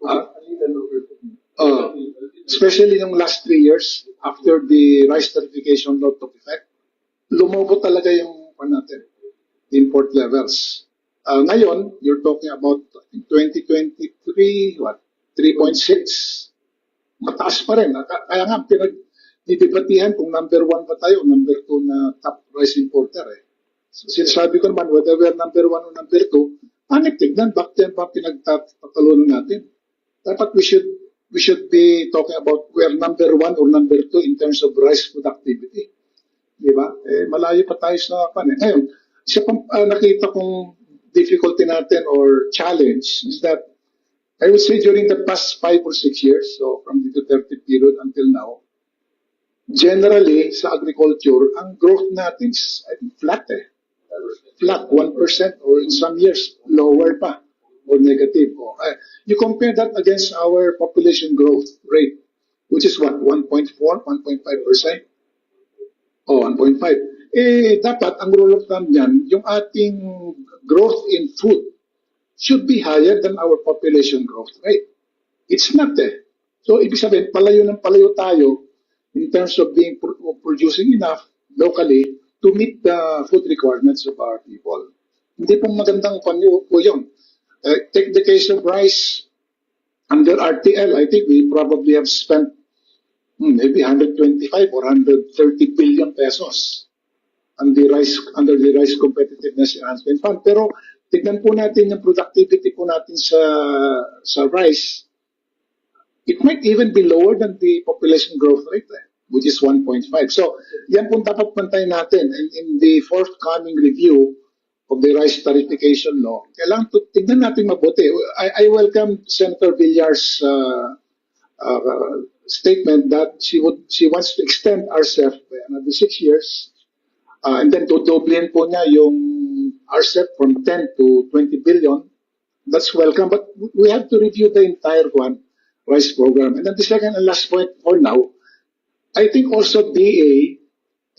Uh, Especially in the last 3 years, after the rice certification law took effect, lumobo talaga yung natin, import levels. Ngayon, you're talking about 2023, what? 3.6. Mataas pa rin. Kaya nga, pinag-didebatihan kung number 1 ba tayo, number 2 na top rice importer. So, sinasabi ko naman, whether we're number 1 or number 2, pangit tignan, back then pa pinagtatalunan natin. Dapat we should be talking about we're number 1 or number 2 in terms of rice productivity. Di ba? Malayo pa tayo sa panin. Ngayon, isa pang nakita kong difficulty natin or challenge is that I would say during the past 5 or 6 years, so from the Duterte period until now, generally sa agriculture, ang growth natin is I think flat Flat, 1% or in some years lower pa or negative. You compare that against our population growth rate, which is what, 1.4, 1.5%? Oh, 1.5. Dapat ang rule of thumb niyan, yung ating growth in food should be higher than our population growth rate. It's not So, ibig sabihin, palayo ng palayo tayo in terms of being producing enough locally to meet the food requirements of our people. Hindi pong magandang panyo po yun. Take the case of rice. Under RTL, I think we probably have spent maybe 125 or 130 billion pesos under the Rice Competitiveness Enhancement Fund. Pero tignan po natin yung productivity po natin sa rice. It might even be lower than the population growth rate, which is 1.5. So, yan po dapat pantayin natin. And in the forthcoming review of the rice tarification law, kailangan tignan natin mabuti. I welcome Senator Villar's statement that she wants to extend RCEP by another 6 years. And then doublein po niya yung RCEP from 10 to 20 billion. That's welcome. But we have to review the entire rice program. And then the second and last point for now, I think also DA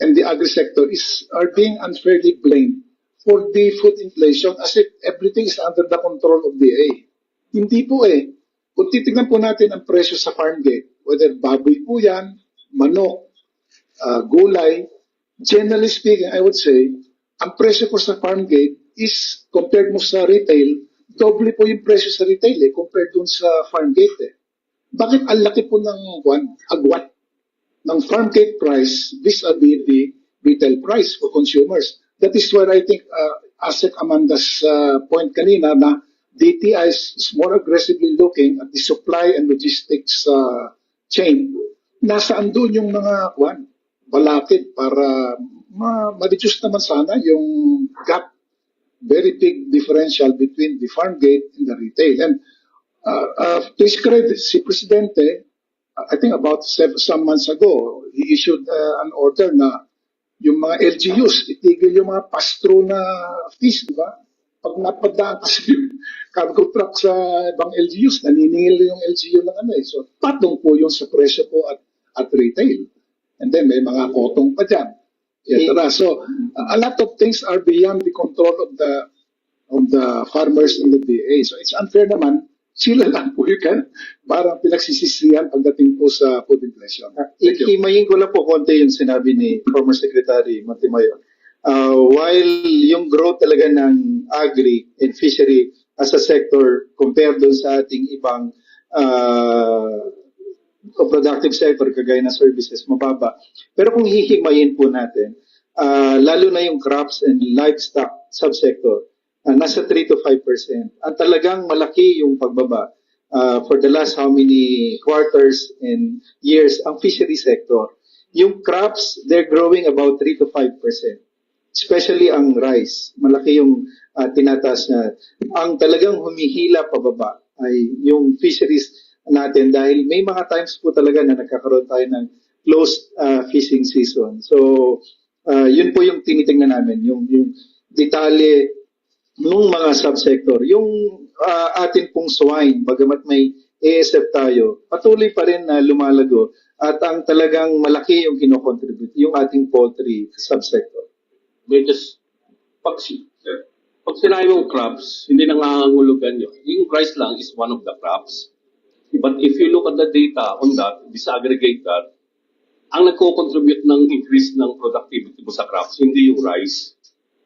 and the agri-sector are being unfairly blamed for the food inflation as if everything is under the control of DA. Hindi po Kung titignan po natin ang presyo sa farm gate, whether baboy po yan, manok, gulay, generally speaking, I would say, ang presyo po sa farm gate is, compared mo sa retail, doble po yung presyo sa retail compared dun sa farm gate Bakit ang laki po ng agwat ng farm gate price vis-a-vis the retail price for consumers? That is where I think Asec Amanda's point kanina na DTI is more aggressively looking at the supply and logistics chain. Nasaan doon yung mga balakid para ma-reduce naman sana yung gap, very big differential between the farm gate and the retail. And to his credit, si Presidente, I think about some months ago, he issued an order na yung mga LGUs, itigil yung mga pass-through na fees, di ba? Pag napadaan kasi yung cargo truck sa ibang LGUs, naniningil yung LGU ng So, patong po yung sa presyo po at retail. And then, may mga kotong pa dyan. So, a lot of things are beyond the control of the farmers and the DA. So, it's unfair naman. Sila lang po yung parang pinagsisisihan pagdating po sa food inflation. Imayin ko lang po konti yung sinabi ni former Secretary Montimayor. While yung growth talaga ng agri and fishery as a sector compared doon sa ating ibang productive sector kagaya na services, mababa. Pero kung hihimayin po natin, lalo na yung crops and livestock subsector, nasa 3 to 5%. Ang talagang malaki yung pagbaba for the last how many quarters and years ang fishery sector. Yung crops, they're growing about 3 to 5%. Especially ang rice. Malaki yung tinataas na. Ang talagang humihila pababa ay yung fisheries natin dahil may mga times po talaga na nagkakaroon tayo ng closed fishing season. So, yun po yung tinitingnan namin. Yung detalye nung mga subsector. Yung atin pong swine, bagamat may ASF tayo, patuloy pa rin na lumalago at ang talagang malaki yung kinocontribute, yung ating poultry subsector. Pag sinabi mong crops, hindi nangangahulugan yun. Yung rice lang is one of the crops. But if you look at the data on that, disaggregate that, ang nagko-contribute ng increase ng productivity mo sa crops, hindi yung rice,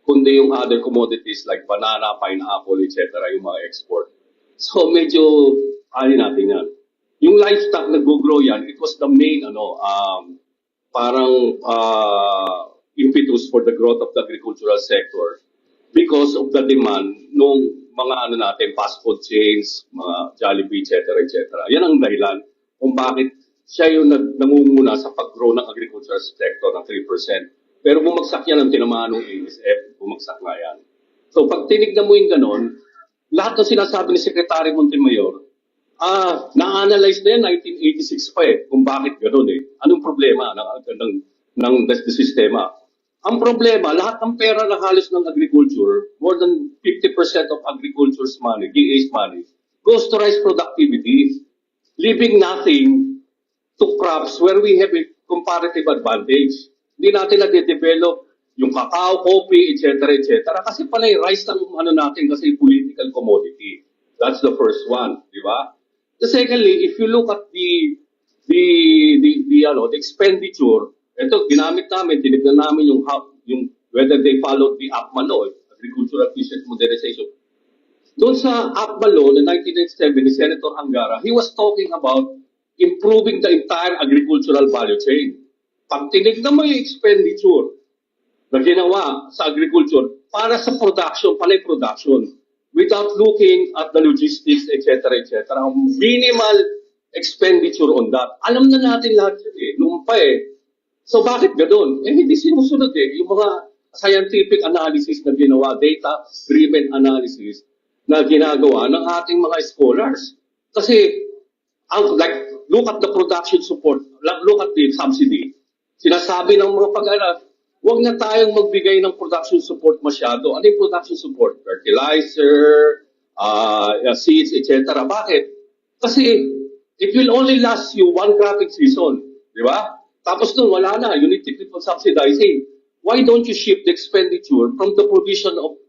kundi yung other commodities like banana, pineapple, etc., yung mga export. So medyo, natin yan. Yung livestock nag-grow yan, it was the main, parang impetus for the growth of the agricultural sector because of the demand nung mga natin, fast food chains, mga Jollibee, etc., etc. Yan ang dahilan kung bakit siya yung nangunguna sa pag-grow ng agricultural sector ng 3%. Pero bumagsak yan ang tinamaan ng ASF, bumagsak nga yan. So pag tinignan mo yung ganon, lahat ng sinasabi ni Secretary Montemayor, na-analyze na yan 1986 pa kung bakit ganon Anong problema ng sistema? Ang problema, lahat ng pera na halos ng agriculture, more than 50% of agriculture's money, DA's money, goes to rice productivity, leaving nothing to crops where we have a comparative advantage. Hindi natin na-develop yung cacao, coffee, etc., etc. Kasi pala yung rice ng natin kasi political commodity. That's the first one, di ba? The secondly, if you look at the expenditure, ito, ginamit namin, tinignan namin yung whether they followed the APMA law, Agricultural Efficient Modernization. Doon sa APMA law na 1997 ni Senator Angara, he was talking about improving the entire agricultural value chain. Pag tinignan mo yung expenditure na ginawa sa agriculture para sa production, panay production, without looking at the logistics, etc., etc., minimal expenditure on that. Alam na natin lahat yun noon pa So bakit ganoon? Hindi sinusunod yung mga scientific analysis na ginawa, data-driven analysis na ginagawa ng ating mga scholars. Kasi, look at the production support, look at the subsidy. Sinasabi ng mga pag-aaral, huwag na tayong magbigay ng production support masyado. Ano yung production support? Fertilizer, seeds, etc. Bakit? Kasi, it will only last you one cropping season. Di ba? Tapos doon, wala na. You need to keep on subsidizing. Why don't you shift the expenditure from the provision of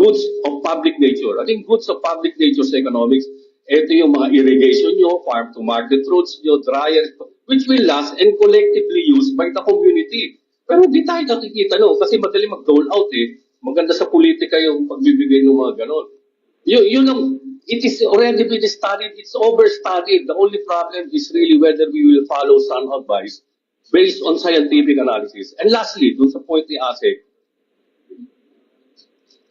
goods of public nature? I think goods of public nature sa economics, ito yung mga irrigation nyo, farm-to-market roads nyo, dryers, which will last and collectively used by the community. Pero hindi tayo nakikita, kasi madali mag-dole out Maganda sa politika yung pagbibigay ng mga ganon. It is already been studied, it's overstudied. The only problem is really whether we will follow sound advice based on scientific analysis. And lastly, dun sa point ni Asec,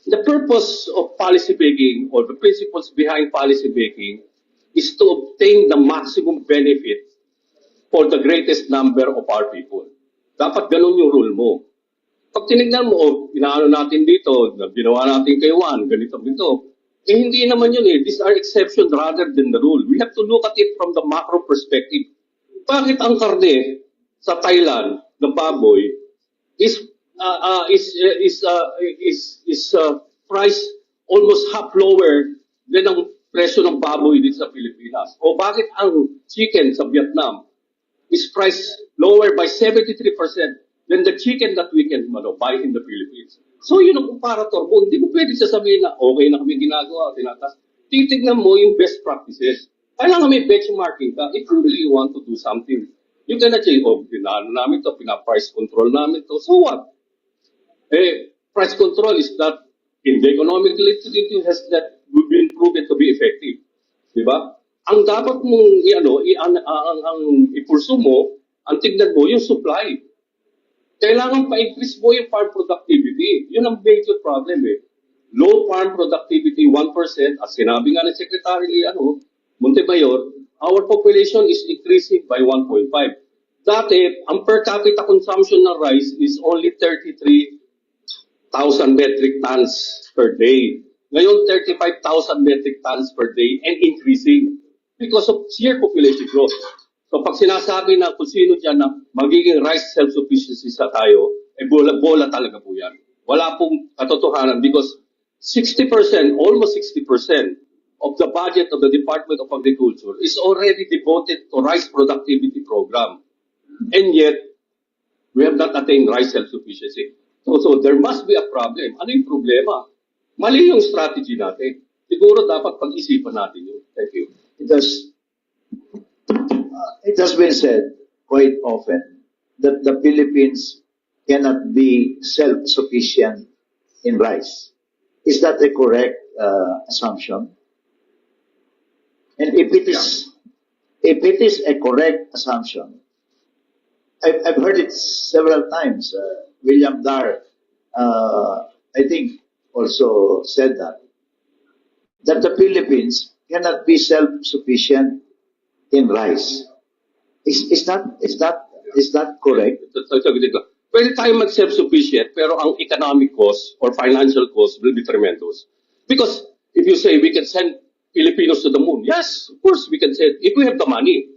the purpose of policy making or the principles behind policy making is to obtain the maximum benefit for the greatest number of our people. Dapat ganun yung rule mo. Pag tinignan mo, inaano natin dito, ginawa natin kay Juan, ganito. Hindi naman yun These are exceptions rather than the rule. We have to look at it from the macro perspective. Bakit ang karne sa Thailand, the baboy, is priced almost half lower than ang presyo ng baboy dito sa Pilipinas? O bakit ang chicken sa Vietnam is priced lower by 73% than the chicken that we can buy in the Philippines? So yun ang comparator mo. Hindi mo pwede sasabihin na okay na kami ginagawa, tinatas. Titignan mo yung best practices. Kailangan may benchmarking ka if you really want to do something. You cannot say, namin to, pina-price control namin to. So what? Price control is that in the economic activity has that been proven to be effective. Diba? Ang dapat mong i-pursue mo, ang tignan mo yung supply. Kailangan pa-increase mo yung farm productivity. Yun ang major problem Low farm productivity, 1%, as sinabi nga ng Secretary Montemayor, our population is increasing by 1.5. Dati, ang per capita consumption ng rice is only 33,000 metric tons per day. Ngayon, 35,000 metric tons per day and increasing because of sheer population growth. So pag sinasabi na kung sino dyan na magiging rice self-sufficiency sa tayo, bola talaga po yan. Wala pong katotohanan because 60%, almost 60%, of the budget of the Department of Agriculture is already devoted to rice productivity program. And yet, we have not attained rice self-sufficiency. So there must be a problem. Ano yung problema? Mali yung strategy natin. Siguro dapat pag-isipan natin yun. Thank you. It has It has been said quite often that the Philippines cannot be self-sufficient in rice. Is that a correct assumption? And if it is a correct assumption, I've heard it several times. William Darr, I think, also said that the Philippines cannot be self-sufficient in rice. Is that correct? Pwede tayo mag-self-sufficient, pero ang economic cost or financial cost will be tremendous. Because if you say we can send Filipinos to the moon, yes, of course we can send, if we have the money.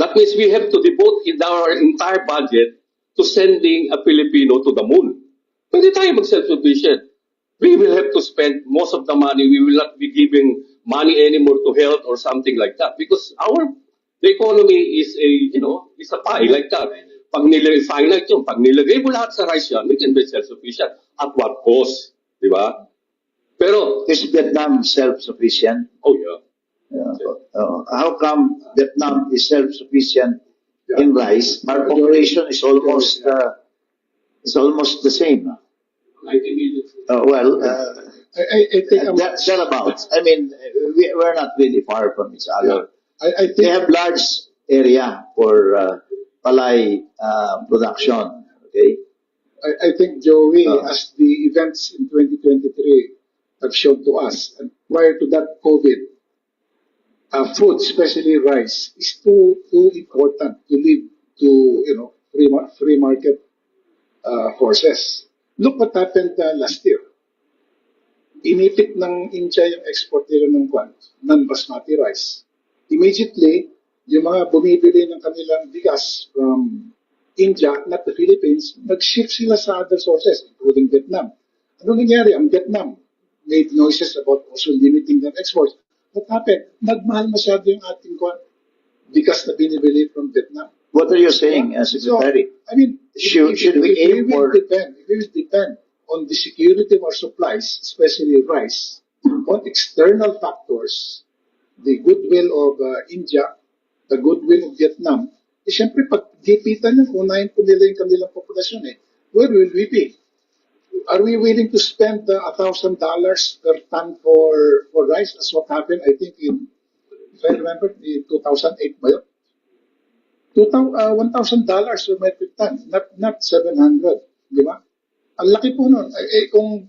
That means we have to devote in our entire budget to sending a Filipino to the moon. Pwede tayo mag-self-sufficient. We will have to spend most of the money. We will not be giving money anymore to health or something like that. Because the economy is is a pie like that. Pag finite yun, pag nilagay mo lahat sa rice yan, we can be self-sufficient. At what cost? Di ba? Pero, Is Vietnam self-sufficient? oh yeah. How come Vietnam is self-sufficient in rice? Our population is almost the same. 90 million. I think Thereabouts. I mean, we're not really far from each other. I They think have large area for palay production. Okay. I think, Joey, Uh. as the events in 2023 have shown to us, and prior to that COVID, food, especially rice, is too important to leave to free market forces. Look what happened last year. Inipit ng India yung export nila ng non-basmati rice. Immediately, yung mga bumibili ng kanilang bigas from India, not the Philippines, nag-shift sila sa other sources, including Vietnam. Ano nangyari? Ang Vietnam made noises about also limiting their exports. What happened? Nagmahal masyado yung ating bigas na binibili from Vietnam. What are you saying, Secretary? I mean, Should we aim for- it will depend on the security of our supplies, especially rice, on external factors, the goodwill of India, the goodwill of Vietnam. Siyempre, pag gipitan yun, unahin po nila yung kanilang populasyon where will we be? Are we willing to spend $1,000 per ton for rice, as what happened, I think, if I remember, in 2008 ba yun? $1,000 per metric ton, not 700, di ba? Ang laki po nun. Kung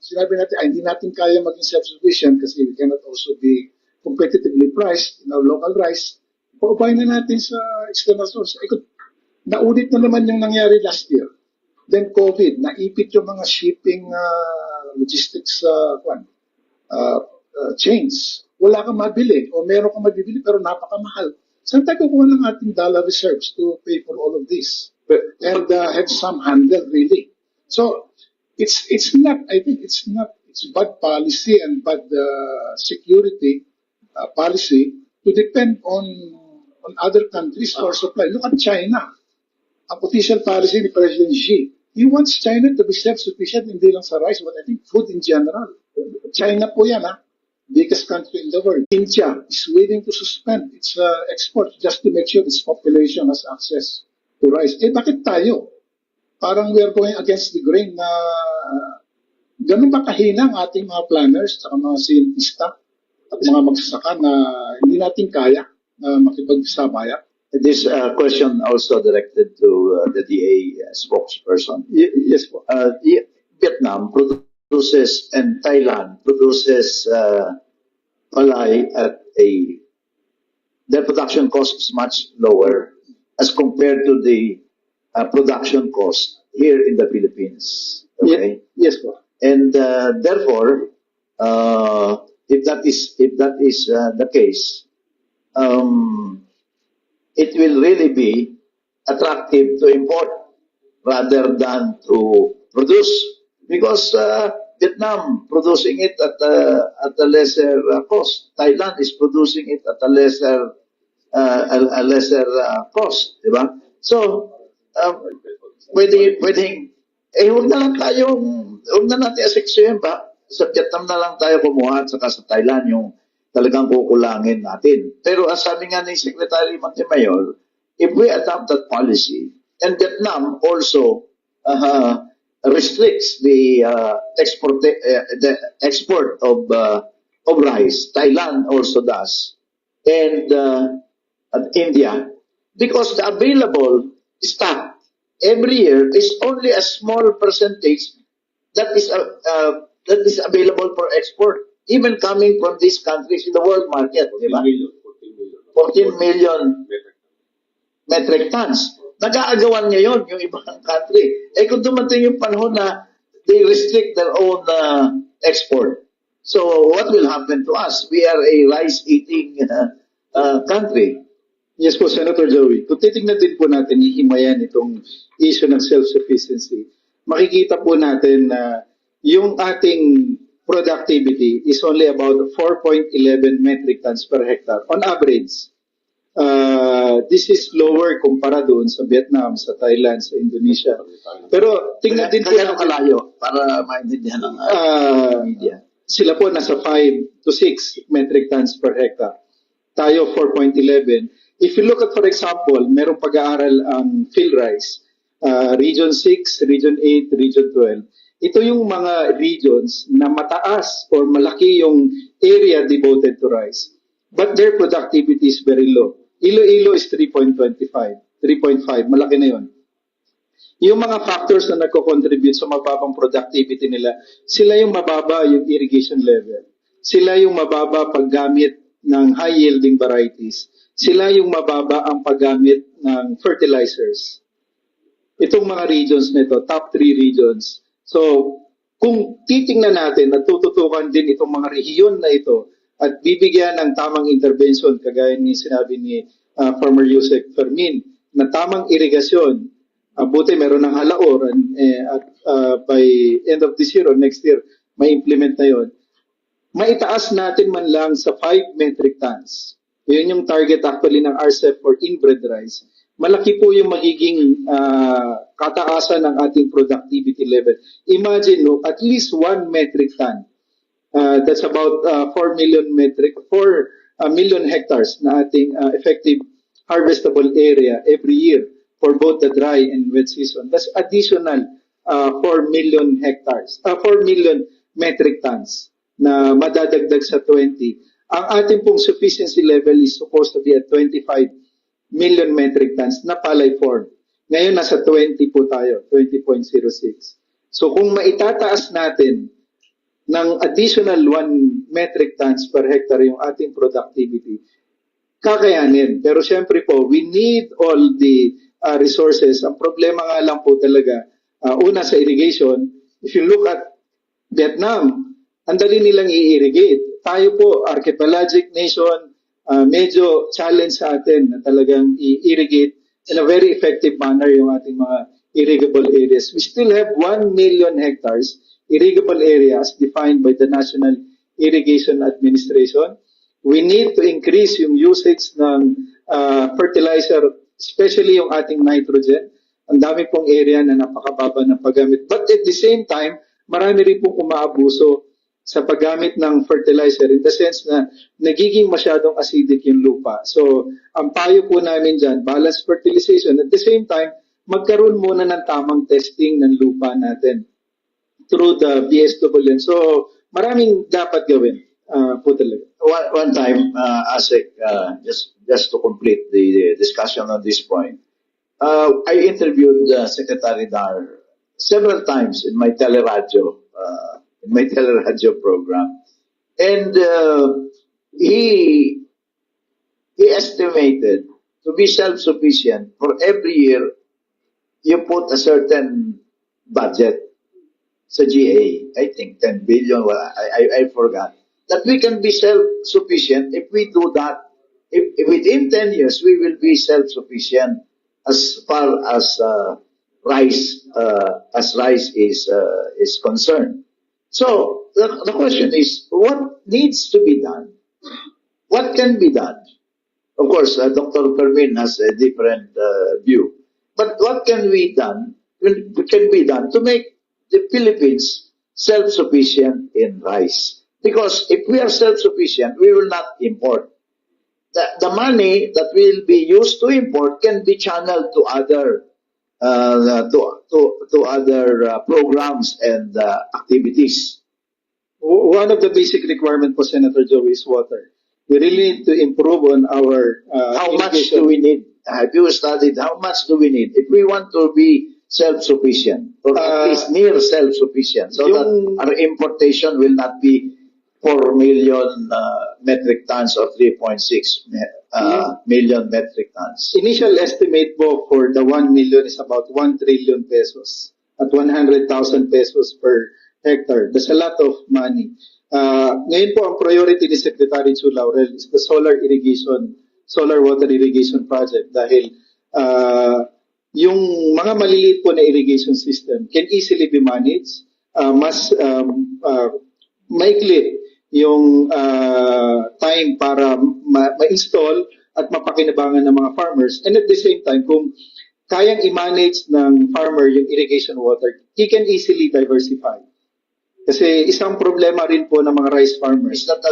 sinabi natin, hindi natin kaya maging self-sufficient kasi we cannot also be competitively priced in our local rice, paupayin na natin sa external source. Naulit na naman yung nangyari last year. Then COVID, naipit yung mga shipping logistics chains. Wala kang mabili o meron kang mabibili pero napakamahal. Saan tayo kukuha ng ating dollar reserves to pay for all of this? And have some handle really. So it's not, I think it's bad policy and bad security policy to depend on other countries for supply. Look at China. Ang official policy ni President Xi, he wants China to be self-sufficient hindi lang sa rice, but I think food in general. China po yan, biggest country in the world. India is willing to suspend its exports just to make sure its population has access to rice. Bakit tayo? Parang we are going against the grain na ganun ba kahina ang ating mga planners at mga scientista at mga magsasaka na hindi natin kaya na makipagsabayan? This question also directed to the DA spokesperson. Yes po. Vietnam produces and Thailand produces palay at their production cost is much lower as compared to the production cost here in the Philippines. Okay. Yes po. And therefore, if that is the case, it will really be attractive to import rather than to produce, because Vietnam producing it at a lesser cost. Thailand is producing it at a lesser cost, di ba? So pwedeng huwag na natin asiksuhin ba? Sa Vietnam na lang tayo kumuha at saka sa Thailand yung talagang kukulangin natin. Pero ang sabi nga ni Secretary Montemayor, if we adopt that policy, and Vietnam also restricts the export of rice. Thailand also does, and India, because the available stock every year is only a small percentage that is available for export, even coming from these countries in the world market, di 14 ba? million. 14 million metric tons. Nag-aagawan ngayon yung ibang country. Eh kung dumating yung panahon na they restrict their own export, so what will happen to us? We are a rice-eating country. Yes po, Senator Joey. Kung titignan din po natin, hihimayan itong issue ng self-sufficiency, makikita po natin na yung ating productivity is only about 4.11 metric tons per hectare on average. This is lower kumpara doon sa Vietnam, sa Thailand, sa Indonesia. Pero tingnan din po Kaya natin, kalayo para maintindihan ng media. sila po nasa 5 to 6 metric tons per hectare. Tayo 4.11. If you look at, for example, merong pag-aaral ang field rice, Region 6, Region 8, Region 12. Ito yung mga regions na mataas or malaki yung area devoted to rice. But their productivity is very low. Iloilo is 3.25, 3.5, malaki na yun. Yung mga factors na nagko-contribute sa mababang productivity nila, sila yung mababa yung irrigation level. Sila yung mababa paggamit ng high-yielding varieties. Sila yung mababa ang paggamit ng fertilizers. Itong mga regions nito, top 3 regions. So, kung titingnan natin at tututukan din itong mga rehiyon na ito at bibigyan ng tamang intervention, kagaya ni sinabi ni former Usec Fermin, na tamang irigasyon, buti meron ng halaor at by end of this year or next year, may implement na yon. Maitaas natin man lang sa 5 metric tons. Yun yung target actually ng RCEP for inbred rice. Malaki po yung magiging kataasan ng ating productivity level. Imagine, no, at least 1 metric ton. That's about 4 million hectares na ating effective harvestable area every year for both the dry and wet season. That's additional 4 million metric tons na madadagdag sa 20. Ang ating pong sufficiency level is supposed to be at 25 million metric tons na palay form. Ngayon nasa 20 po tayo, 20.06. So kung maitataas natin ng additional 1 metric tons per hectare yung ating productivity, kakayanin. Pero syempre po, we need all the resources. Ang problema nga lang po talaga, una sa irrigation, if you look at Vietnam, ang dali nilang i-irrigate. Tayo po, archipelagic nation, medyo challenge sa atin na talagang i-irrigate in a very effective manner yung ating mga irrigable areas. We still have 1 million hectares irrigable areas defined by the National Irrigation Administration. We need to increase yung usage ng fertilizer, especially yung ating nitrogen. Ang dami pong area na napakababa ng paggamit. But at the same time, marami rin pong umaabuso sa paggamit ng fertilizer in the sense na nagiging masyadong acidic yung lupa. So, ang payo po namin dyan, balanced fertilization. At the same time, magkaroon muna ng tamang testing ng lupa natin through the BSWN. So, maraming dapat gawin po talaga. One time, Asec, just to complete the discussion on this point, I interviewed Secretary Dar several times in my teleradyo program, and he estimated to be self-sufficient for every year you put a certain budget sa GA, I think 10 billion, I forgot, that we can be self-sufficient if we do that. If within 10 years we will be self-sufficient as far as rice is concerned. So the question is, what needs to be done? What can be done? Of course, Dr. Fermin has a different view. But what can be done to make the Philippines self-sufficient in rice? Because if we are self-sufficient, we will not import. The money that will be used to import can be channeled to other programs and activities. One of the basic requirements for Senator Joey is water. We really need to improve on our How much irrigation. do we need? Have you studied how much do we need if we want to be self-sufficient or at least near self-sufficient, so that our importation will not be 4 million metric tons or 3.6 million metric tons? Initial estimate po for the 1 million is about 1 trillion pesos at 100,000 pesos per hectare. That's a lot of money. Ngayon po ang priority ni Secretary Chua is the solar water irrigation project dahil yung mga maliliit po na irrigation system can easily be managed. Mas maikli yung time para ma-install at mapakinabangan ng mga farmers. And at the same time, kung kayang i-manage ng farmer yung irrigation water, he can easily diversify. Kasi isang problema rin po ng mga rice farmers. Is that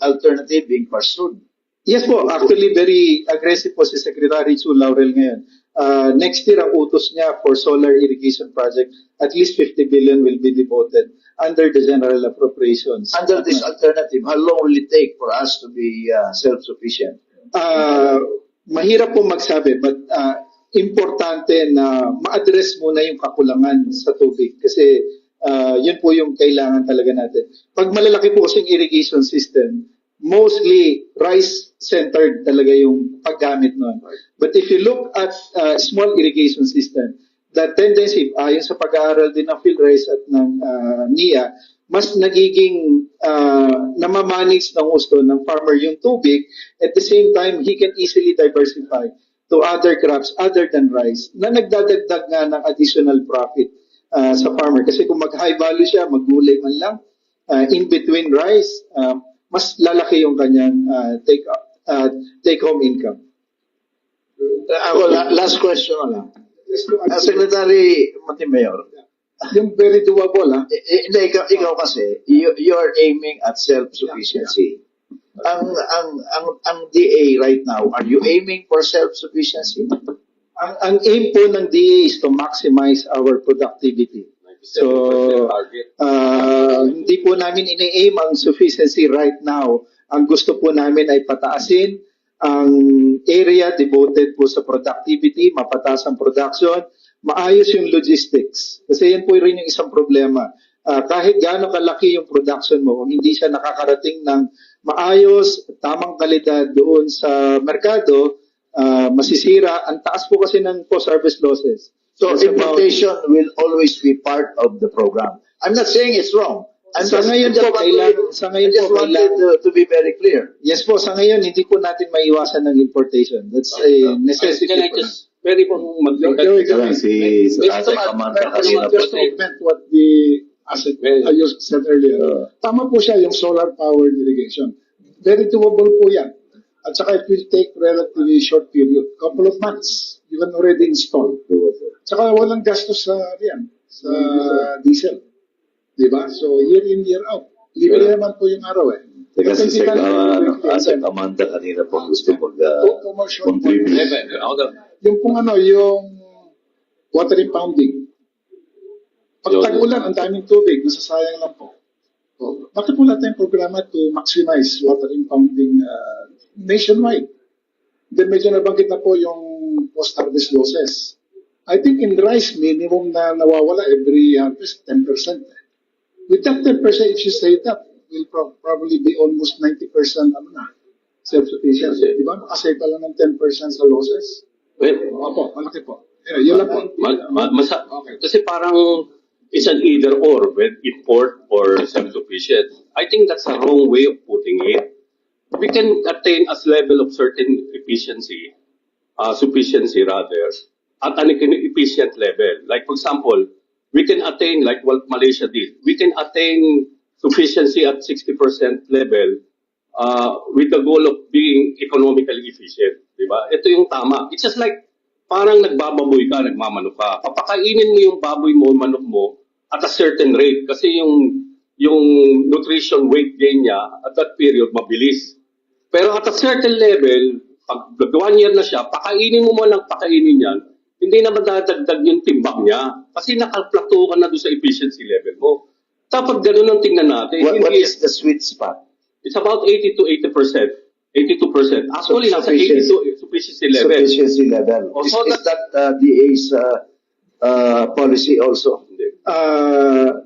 alternative being pursued? Yes po, actually very aggressive po si Secretary Chua ngayon. Next year, ang utos niya for solar irrigation project, at least 50 billion will be devoted under the general appropriations. Under this alternative, how long will it take for us to be self-sufficient? Mahirap po magsabi, but importante na ma-address muna yung kakulangan sa tubig kasi yun po yung kailangan talaga natin. Pag malalaki po kasing irrigation system, mostly rice-centered talaga yung paggamit nun. But if you look at small irrigation system, the tendency, ayon sa pag-aaral din ng field rice at ng NEDA, mas nagiging namamanage ng gusto ng farmer yung tubig. At the same time, he can easily diversify to other crops other than rice na nagdadagdag nga ng additional profit sa farmer. Kasi kung mag-high value siya, maggulay man lang, in between rice, mas lalaki yung kanyang take-home income. Ako, last question na lang. Secretary Montemayor, Yung very doable, ha? ikaw kasi, you are aiming at self-sufficiency. Ang DA right now, are you aiming for self-sufficiency? Ang aim po ng DA is to maximize our productivity. So, hindi po namin ina-aim ang sufficiency right now. Ang gusto po namin ay pataasin ang area devoted po sa productivity, mapataas ang production, maayos yung logistics. Kasi yan po rin yung isang problema. Kahit gaano kalaki yung production mo, kung hindi siya nakakarating ng maayos, tamang kalidad doon sa merkado, masisira. Ang taas po kasi ng post-harvest losses. So importation will always be part of the program. I'm not saying it's wrong. Sa ngayon po, to be very clear. Yes po, sa ngayon, hindi po natin maiwasan ng importation. That's a necessity. Can I just very po Si Asec Amanda kanina po. Just to augment what the Asec said earlier. Tama po siya yung solar powered irrigation. Very doable po yan. At saka it will take relatively short period, couple of months, you can already install. Saka walang gastos sa diesel. Diba? So year in, year out. Libre naman po yung araw eh. Teka si Asec Amanda kanina po gusto mag-contribute. Yung pong yung water impounding. Pag tag-ulan, ang daming tubig, nasasayang lang po. So, bakit wala tayong programa to maximize water impounding nationwide? Then medyo nabanggit na po yung post-harvest losses. I think in rice, minimum na nawawala every harvest, 10%. With that 10%, if you say that, will probably be almost 90% self-sufficiency. Di ba? Makasave ka lang ng 10% sa losses. Well, Opo, malaki po. Yun lang po. Okay. Kasi parang it's an either or, with import or self-sufficient. I think that's a wrong way of putting it. We can attain a level of certain efficiency, sufficiency rather, at an efficient level. Like for example, we can attain, like what Malaysia did, we can attain sufficiency at 60% level with the goal of being economically efficient. Diba? Ito yung tama. It's just like, parang nagbababoy ka, nagmamanok ka. Papakainin mo yung baboy mo, manok mo, at a certain rate. Kasi yung nutrition weight gain niya at that period mabilis. Pero at a certain level, pag 1 year na siya, pakainin mo lang pakainin yan, hindi na madadagdag yung timbang niya kasi nakaplato ka na doon sa efficiency level mo. Dapat ganun ang tingnan natin. What is the sweet spot? It's about 80 to 80%. 82%. Actually, nasa 82 sufficiency level. Sufficiency level. Oh, Is, so is that DA's policy also?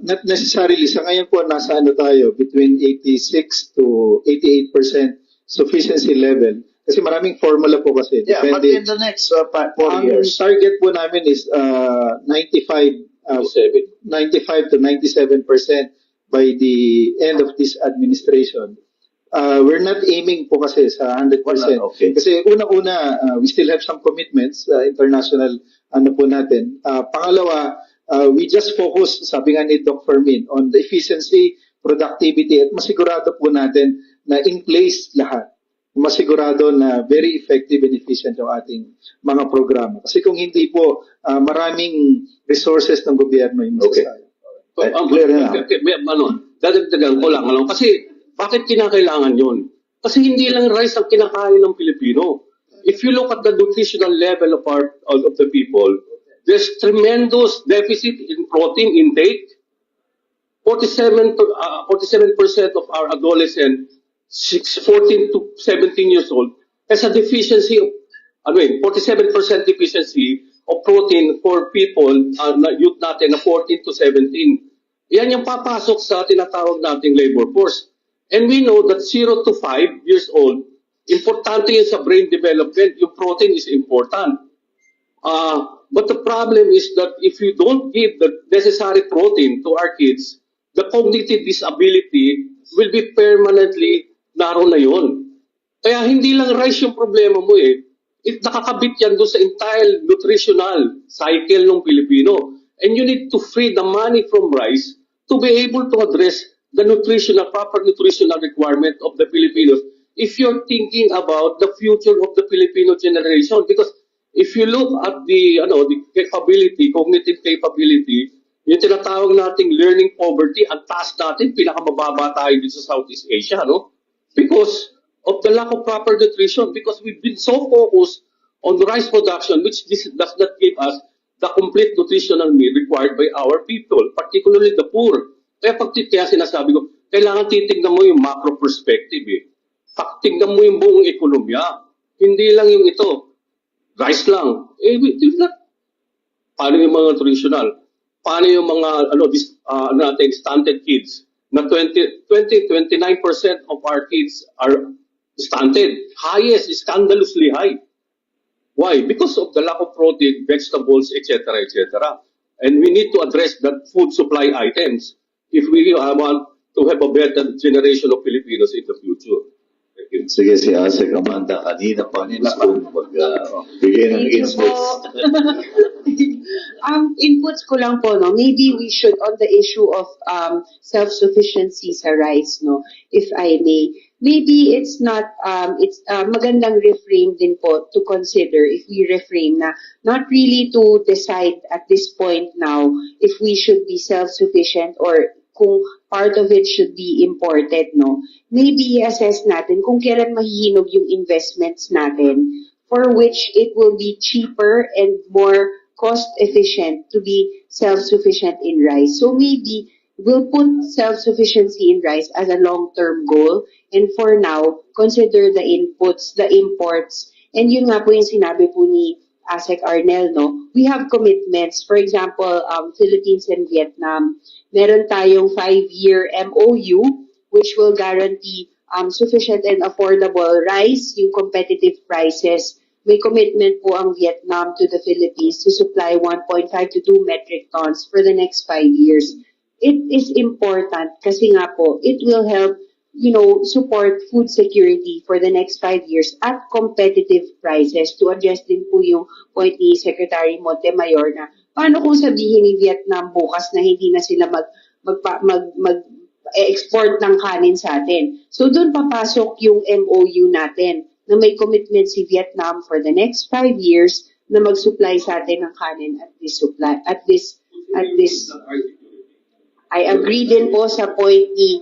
Not necessarily. Sa ngayon po, nasa ano tayo, between 86 to 88% sufficiency level. Kasi maraming formula po kasi. Yeah, but in the next 4 years. Ang target po namin is 95 to 97% by the end of this administration. We're not aiming po kasi sa 100%. Okay. Kasi unang-una, we still have some commitments, international ano po natin. Pangalawa, we just focus, sabi nga ni Doc Fermin, on the efficiency, productivity, at masigurado po natin na in place lahat. Masigurado na very effective and efficient yung ating mga programa. Kasi kung hindi po, maraming resources ng gobyerno yung masasayang. Clear na. Dadagdagan ko lang. Kasi bakit kinakailangan yun? Kasi hindi lang rice ang kinakain ng Pilipino. If you look at the nutritional level of the people, there's tremendous deficit in protein intake. 47% of our adolescents, 14 to 17 years old, has a deficiency of, 47% deficiency of protein for people, youth natin na 14 to 17. Yan yung papasok sa tinatawag nating labor force. And we know that 0 to 5 years old, importante yun sa brain development, yung protein is important. But the problem is that if you don't give the necessary protein to our kids, the cognitive disability will be permanently naroon na yun. Kaya hindi lang rice yung problema mo eh. Nakakabit yan doon sa entire nutritional cycle ng Pilipino. And you need to free the money from rice to be able to address the proper nutritional requirement of the Filipinos if you're thinking about the future of the Filipino generation. Because if you look at the capability, cognitive capability, yung tinatawag nating learning poverty, ang taas natin, pinakamababa tayo dito sa Southeast Asia, no? Because of the lack of proper nutrition, because we've been so focused on rice production, which this does not give us the complete nutritional need required by our people, particularly the poor. Kaya sinasabi ko, kailangan titignan mo yung macro perspective eh. Tignan mo yung buong ekonomiya. Hindi lang yung ito. Rice lang. Paano yung mga traditional? Paano yung mga stunted kids? Na 29% of our kids are stunted. Highest, scandalously high. Why? Because of the lack of protein, vegetables, etc., etc. And we need to address that food supply items if we want to have a better generation of Filipinos in the future. Thank you. Sige, si Asec Amanda, kanina pa gusto magbigay ng inputs. Inputs ko lang po, no? Maybe we should, on the issue of self-sufficiency sa rice, no? If I may, maybe it's not, it's magandang reframe din po to consider if we reframe na not really to decide at this point now if we should be self-sufficient or kung part of it should be imported, no? Maybe i-assess natin kung kailan mahihinog yung investments natin for which it will be cheaper and more cost-efficient to be self-sufficient in rice. So maybe we'll put self-sufficiency in rice as a long-term goal and for now, consider the inputs, the imports, and yun nga po yung sinabi po ni Asec Arnel, no? We have commitments. For example, Philippines and Vietnam, meron tayong 5-year MOU which will guarantee sufficient and affordable rice, yung competitive prices. May commitment po ang Vietnam to the Philippines to supply 1.5 to 2 metric tons for the next 5 years. It is important kasi nga po, it will help support food security for the next 5 years at competitive prices to address din po yung point ni Secretary Montemayor na paano kung sabihin ni Vietnam bukas na hindi na sila mag-export ng kanin sa atin. So doon papasok yung MOU natin na may commitment si Vietnam for the next 5 years na mag-supply sa atin ng kanin at this I agree din po sa point ni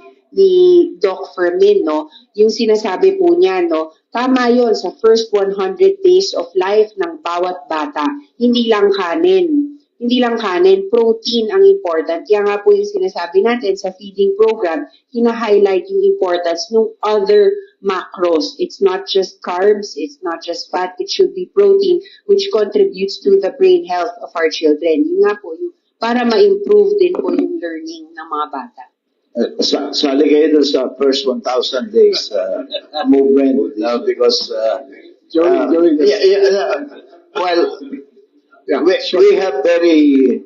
Doc Fermin, no? Yung sinasabi po niya, no? Tama yon sa first 100 days of life ng bawat bata. Hindi lang kanin. Hindi lang kanin, protein ang important. Kaya nga po yung sinasabi natin sa feeding program, hina-highlight yung importance ng other macros. It's not just carbs, it's not just fat, it should be protein, which contributes to the brain health of our children. Yun nga po, yung, para ma-improve din po yung learning ng mga bata. Sali kayo dun sa first 1,000 days movement because well, we have very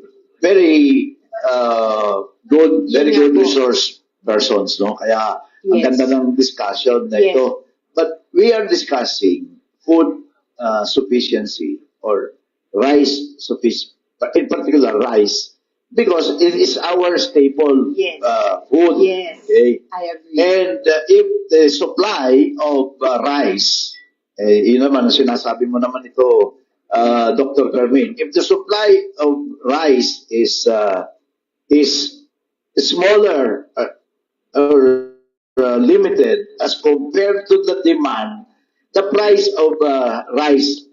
good resource persons, no? Kaya ang ganda ng discussion na ito. But we are discussing food sufficiency or rice sufficiency, in particular rice, because it is our staple food. Yes, okay? I agree. And if the supply of rice, yun naman, sinasabi mo naman ito, Dr. Fermin, if the supply of rice is smaller or limited as compared to the demand, the price of rice,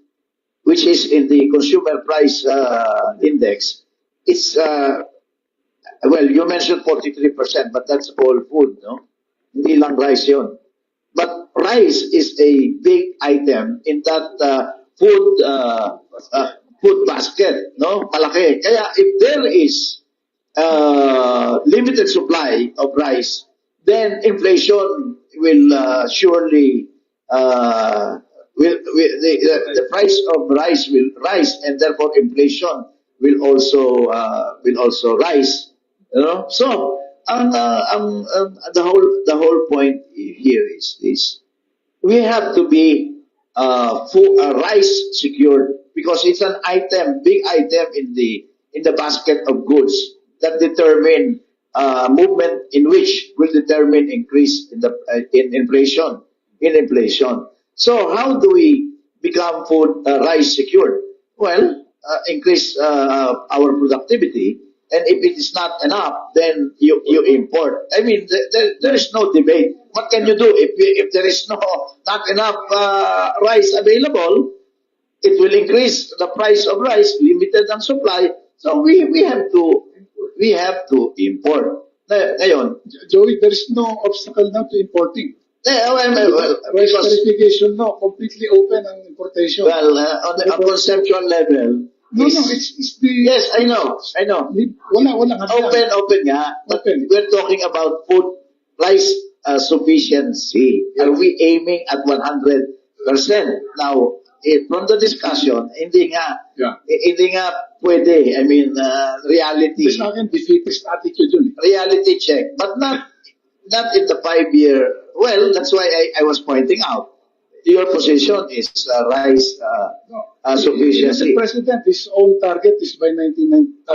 which is in the consumer price index, it's well, you mentioned 43%, but that's all food, no? Hindi lang rice yun. But rice is a big item in that food basket, no? Malaki. Kaya if there is limited supply of rice, then inflation will surely the price of rice will rise, and therefore inflation will also rise. You know, so the whole point here is we have to be rice secured, because it's an item, big item in the basket of goods that determine movement in which will determine increase in inflation. So how do we become rice secured? Well, increase our productivity, and if it is not enough, then you import. I mean, there is no debate. What can you do if there is not enough rice available? It will increase the price of rice, limited ang supply. So we have to import. Ngayon, Joey, there is no obstacle now to importing. Rice because verification, no, completely open ang importation. well, on the conceptual level, No, it's the... yes, I know. Wala nga. Open nga. But Open. we're talking about food rice sufficiency. Are we aiming at 100%? Now, from the discussion, hindi nga pwede. I mean, reality. Sa akin, defeatist attitude yun. Reality check. But not in the 5-year. Well, that's why I was pointing out. Your position is rice sufficiency. The President, his own target is by 2028.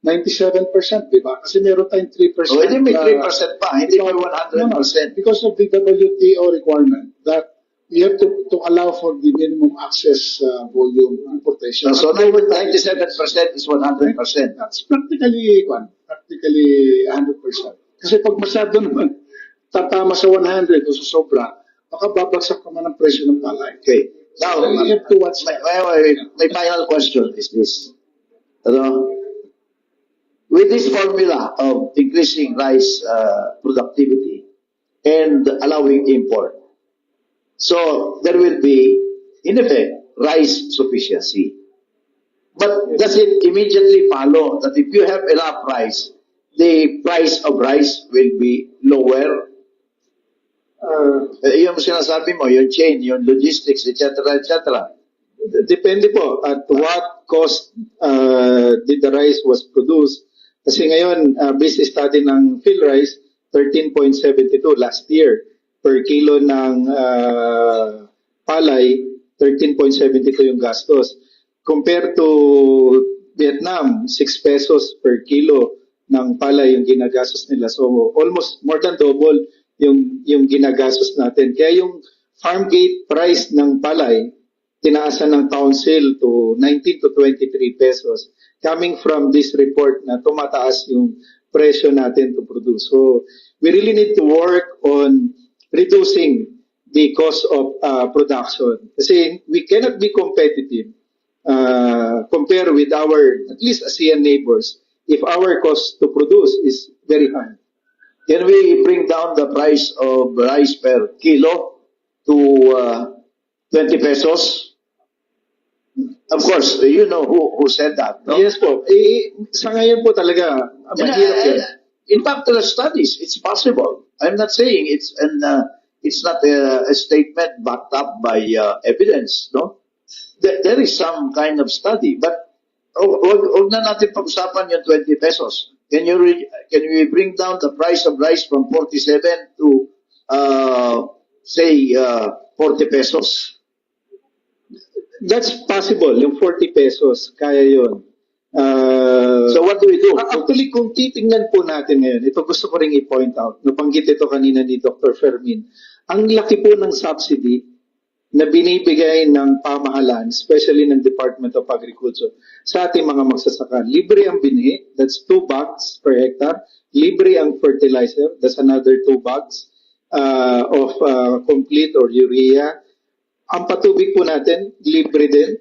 97%, di ba? Kasi meron tayong 3%. Oh, hindi may 3% pa. Hindi may 100%. Because of the WTO requirement that you have to allow for the minimum access volume importation. So 97% is 100%. That's practically 100%. Kasi pag masyado naman tatama sa 100 o sa sobra, baka babagsak naman ang presyo ng palay. Okay. Now, So you have to watch that. my final question is this. With this formula of increasing rice productivity and allowing import, so there will be, in effect, rice sufficiency. But does it immediately follow that if you have enough rice, the price of rice will be lower? Yung sinasabi mo, yung chain, yung logistics, etc., etc. Depende po at what cost did the rice was produced. Kasi ngayon, based study ng PhilRice, 13.72 last year. Per kilo ng palay, 13.72 yung gastos. Compared to Vietnam, 6 pesos per kilo ng palay yung ginagastos nila. So almost more than double yung ginagastos natin. Kaya yung farm gate price ng palay tinaasan ng council to 19 to 23 pesos coming from this report na tumataas yung presyo natin to produce. So we really need to work on reducing the cost of production. Kasi we cannot be competitive compare with our, at least ASEAN neighbors, if our cost to produce is very high. Can we bring down the price of rice per kilo to 20 pesos? Of course, you know who said that, no? Yes po. Sa ngayon po talaga, mahirap yun. In fact, there are studies. It's possible. I'm not saying it's not a statement backed up by evidence, no? There is some kind of study, but huwag na natin pag-usapan yung 20 pesos. Can we bring down the price of rice from 47 to say 40 pesos? That's possible. Yung 40 pesos, kaya yun. So what do we do? Actually, kung titingnan po natin ngayon, ito gusto ko rin i-point out, nabanggit ito kanina ni Dr. Fermin, ang laki po ng subsidy na binibigay ng pamahalaan, especially ng Department of Agriculture, sa ating mga magsasaka. Libre ang binhi, that's 2 bags per hectare. Libre ang fertilizer, that's another 2 bags of complete or urea. Ang patubig po natin, libre din.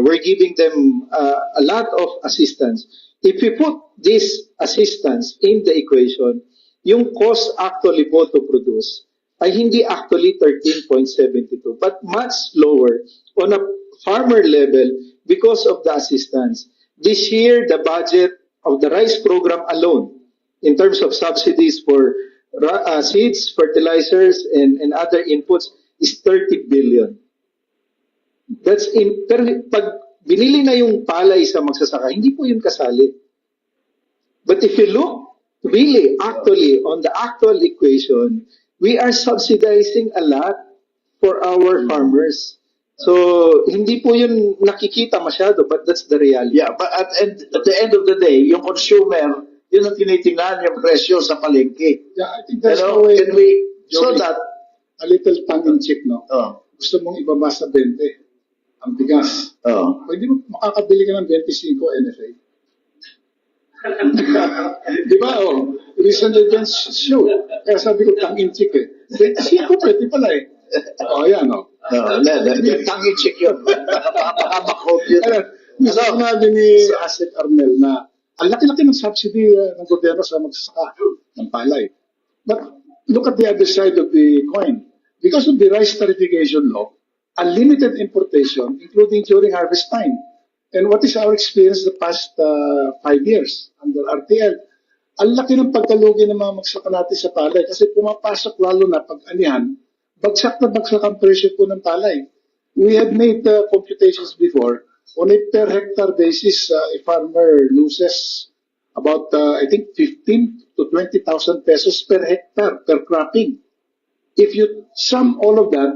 We're giving them a lot of assistance. If we put this assistance in the equation, yung cost actually po to produce ay hindi actually 13.72 but much lower on a farmer level because of the assistance. This year, the budget of the rice program alone, in terms of subsidies for seeds, fertilizers, and other inputs, is 30 billion. That's in, pero pag binili na yung palay sa magsasaka, hindi po yun kasali. But if you look really actually on the actual equation, we are subsidizing a lot for our farmers. So, hindi po yun nakikita masyado, but that's the reality. Yeah, but at the end of the day, yung consumer, yun ang tinitingnan yung presyo sa palengke. Yeah, I think that's Pero, how can we, so Joey, that, a little tongue-in-cheek, no? Gusto mong ibaba sa 20 ang bigas. Pwede mo makakabili ka ng 25 NFA. Di ba, recent events show. Kaya sabi ko, tongue-in-cheek eh. 25 pwede pala eh. Yan tongue-in-cheek yun. Baka yun. Gusto sinabi ni Asec Arnel na ang laki-laki ng subsidy ng gobyerno sa magsasaka ng palay. But look at the other side of the coin. Because of the rice tariffication law, unlimited importation, including during harvest time. And what is our experience the past 5 years under RTL? Ang laki ng pagkalugi ng mga magsaka natin sa palay kasi pumapasok lalo na pag-anihan, bagsak na bagsak ang presyo po ng palay. We have made computations before. On a per hectare basis, a farmer loses about, I think, 15 to 20,000 pesos per hectare per cropping. If you sum all of that,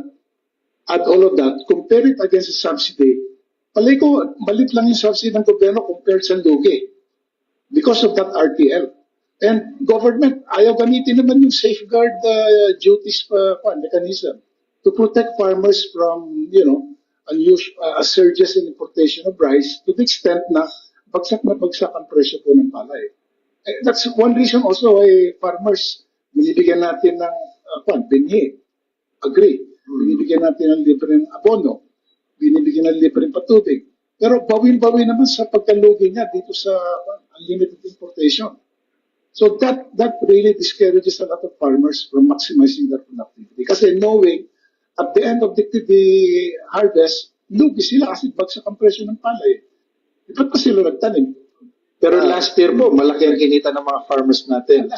add all of that, compare it against the subsidy, palay ko, malit lang yung subsidy ng gobyerno compared sa lugi because of that RTL. And government, ayaw gamitin naman yung safeguard duties mechanism to protect farmers from, unusual surges in importation of rice to the extent na bagsak ang presyo po ng palay. That's one reason also why farmers, binibigyan natin ng binhi. Agree. Binibigyan natin ng libreng abono. Binibigyan ng libreng patubig. Pero bawin-bawin naman sa pagkalugi niya dito sa unlimited importation. So that really discourages a lot of farmers from maximizing their productivity. Kasi knowing at the end of the harvest, lugi sila kasi bagsak ang presyo ng palay. Ba't pa sila nagtanim? Pero last year po, malaki ang kinita ng mga farmers natin.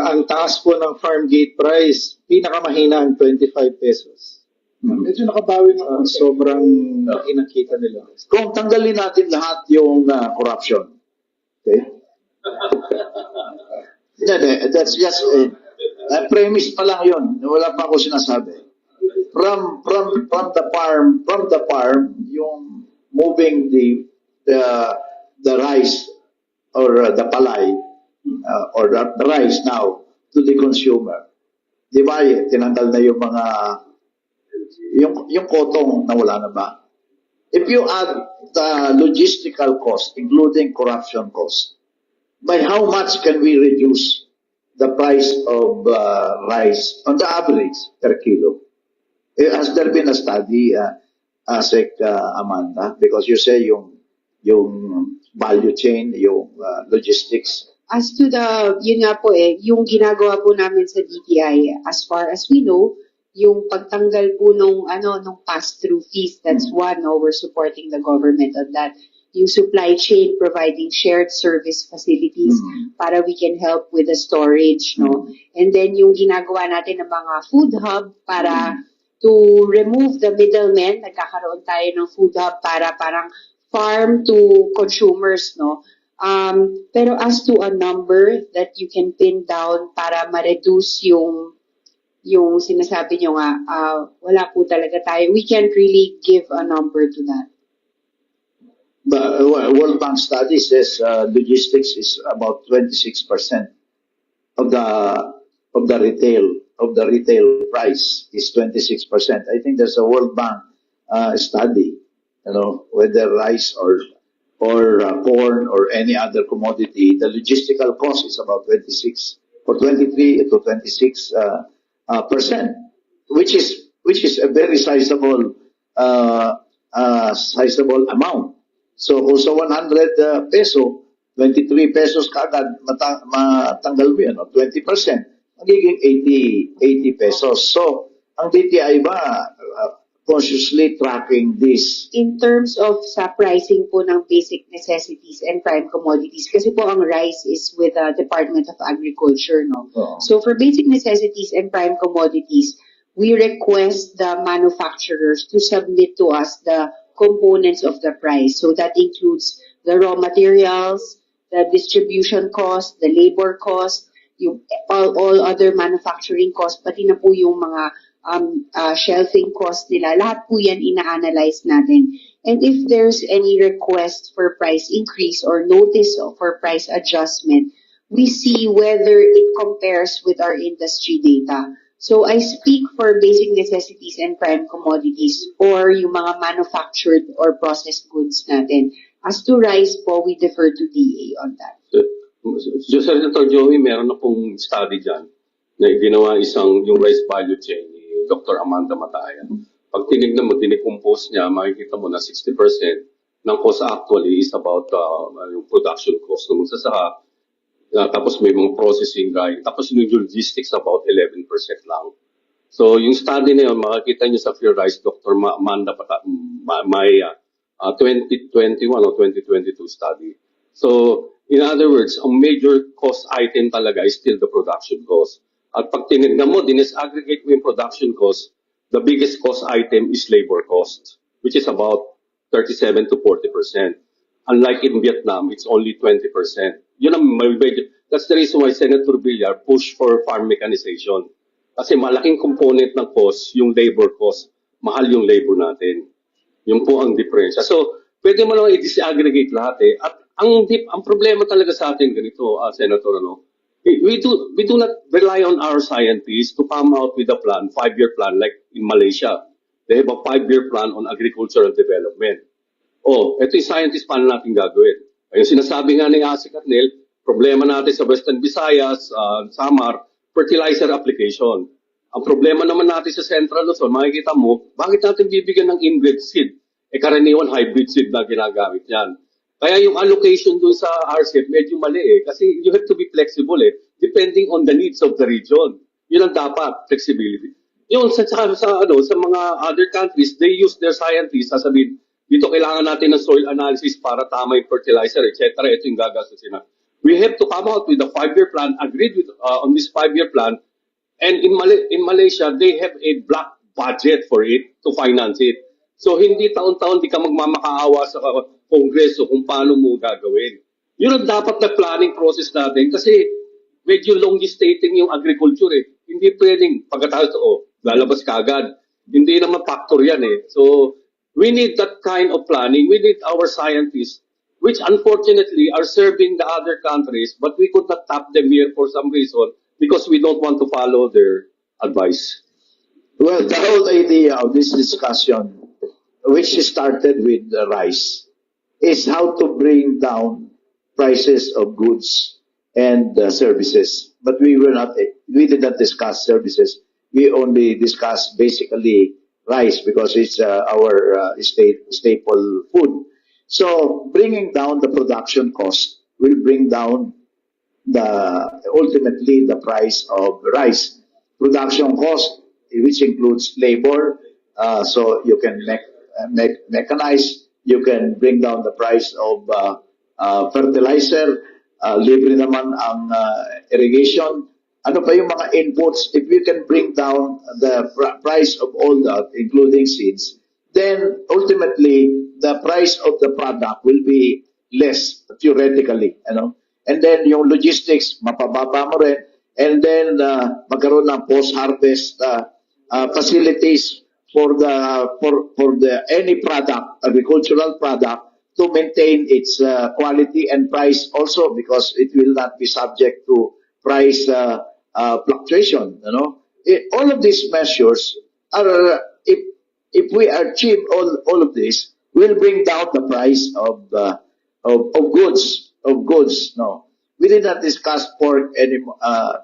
Ang taas po ng farm gate price, pinakamahina ang 25 pesos. Medyo nakabawi na. Sobrang nakita nila. Kung tanggalin natin lahat yung corruption, okay? That's just a premise pa lang yun. Wala pa ako sinasabi. From the farm, yung moving the rice or the palay or the rice now to the consumer. Di ba, tinanggal na yung mga yung kotong nawala na ba? If you add the logistical cost, including corruption cost, by how much can we reduce the price of rice on the average per kilo? Has there been a study, Asec, Amanda? Because you say yung value chain, yung logistics. As to the, yun nga po yung ginagawa po namin sa DTI, as far as we know, yung pagtanggal po nung pass-through fees, that's one, no, we're supporting the government on that. Yung supply chain, providing shared service facilities para we can help with the storage, no? And then yung ginagawa natin ng mga food hub para to remove the middlemen, nagkakaroon tayo ng food hub para parang farm to consumers, no? Pero as to a number that you can pin down para ma-reduce yung sinasabi nyo nga, wala po talaga tayo. We can't really give a number to that. But World Bank study says logistics is about 26% of the retail price is 26%. I think there's a World Bank study, whether rice or corn or any other commodity, the logistical cost is about 23 to 26 percent, which is a very sizable amount. So kung sa 100 peso, 23 pesos kaagad matanggal mo yan, 20%, magiging 80 pesos. So ang DTI ba consciously tracking this? In terms of sa pricing po ng basic necessities and prime commodities, kasi po ang rice is with the Department of Agriculture, no? So for basic necessities and prime commodities, we request the manufacturers to submit to us the components of the price. So that includes the raw materials, the distribution cost, the labor cost, yung all other manufacturing costs, pati na po yung mga shelving cost nila. Lahat po yan ina-analyze natin. And if there's any request for price increase or notice for price adjustment, we see whether it compares with our industry data. So I speak for basic necessities and prime commodities or yung mga manufactured or processed goods natin. As to rice po, we defer to DA on that. Senator Joey, meron na pong study dyan na ginawa yung rice value chain ni Dr. Amanda Matayan. Pag tinignan mo, dinicompose niya, makikita mo na 60% ng cost actually is about yung production cost ng magsasaka. Tapos may mga processing guide. Tapos yung logistics about 11% lang. So yung study na yun, makikita nyo sa Fair Rice, Dr. Amanda Maya, 2021 o 2022 study. So in other words, ang major cost item talaga is still the production cost. At pag tinignan mo, disaggregate mo yung production cost, the biggest cost item is labor cost, which is about 37 to 40%. Unlike in Vietnam, it's only 20%. Yun ang that's the reason why Senator Villar pushed for farm mechanization. Kasi malaking component ng cost, yung labor cost, mahal yung labor natin. Yun po ang difference. So, pwede mo lang i-disaggregate lahat eh. At ang problema talaga sa atin ganito, Senator, we do not rely on our scientists to come out with a plan, 5-year plan like in Malaysia. They have a 5-year plan on agricultural development. Ito yung scientist paano natin gagawin. Yung sinasabi nga ni Asec Arnel, problema natin sa Western Visayas, Samar, fertilizer application. Ang problema naman natin sa Central Luzon, makikita mo, bakit natin bibigyan ng inbred seed? Karaniwan hybrid seed na ginagamit yan. Kaya yung allocation dun sa RCEP medyo mali kasi you have to be flexible depending on the needs of the region. Yun ang dapat, flexibility. Yung sa mga other countries, they use their scientists, sasabihin, dito kailangan natin ng soil analysis para tama yung fertilizer, etc. Ito yung gagastusin na. We have to come out with a 5-year plan, agreed with on this 5-year plan, and in Malaysia, they have a block budget for it to finance it. So hindi taon-taon di ka magmamakaawa sa Kongreso kung paano mo gagawin. Yun ang dapat na planning process natin kasi medyo long gestating yung agriculture Hindi pwedeng pagkatapos lalabas ka agad. Hindi naman factor yan So we need that kind of planning. We need our scientists, which unfortunately are serving the other countries, but we could not tap them here for some reason because we don't want to follow their advice. Well, the whole idea of this discussion, which started with the rice, is how to bring down prices of goods and services. But we did not discuss services. We only discussed basically rice because it's our staple food. So bringing down the production cost will bring down ultimately the price of rice. Production cost, which includes labor, so you can mechanize, you can bring down the price of fertilizer, libre naman ang irrigation. Ano pa yung mga inputs? If you can bring down the price of all that, including seeds, then ultimately the price of the product will be less theoretically, you know. And then yung logistics, mapababa mo rin. And then magkaroon ng post-harvest facilities for the any product, agricultural product, to maintain its quality and price also, because it will not be subject to price fluctuation. You know, all of these measures are if we achieve all of this, will bring down the price of goods. No, we did not discuss pork anymore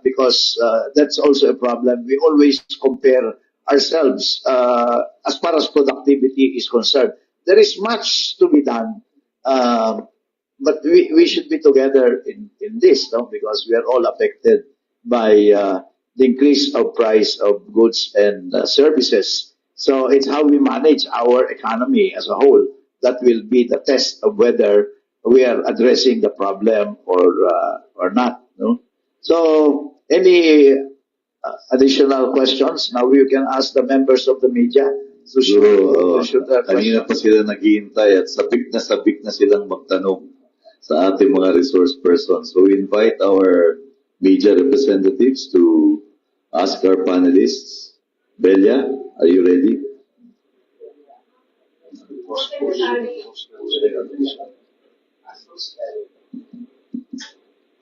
because that's also a problem. We always compare ourselves as far as productivity is concerned. There is much to be done, but we should be together in this, no? Because we are all affected by the increase of price of goods and services. So it's how we manage our economy as a whole that will be the test of whether we are addressing the problem or not. No? So any additional questions? Now you can ask the members of the media. So Kanina pa sila naghihintay at sabik na silang magtanong sa ating mga resource persons. So we invite our media representatives to ask our panelists. Belia, are you ready?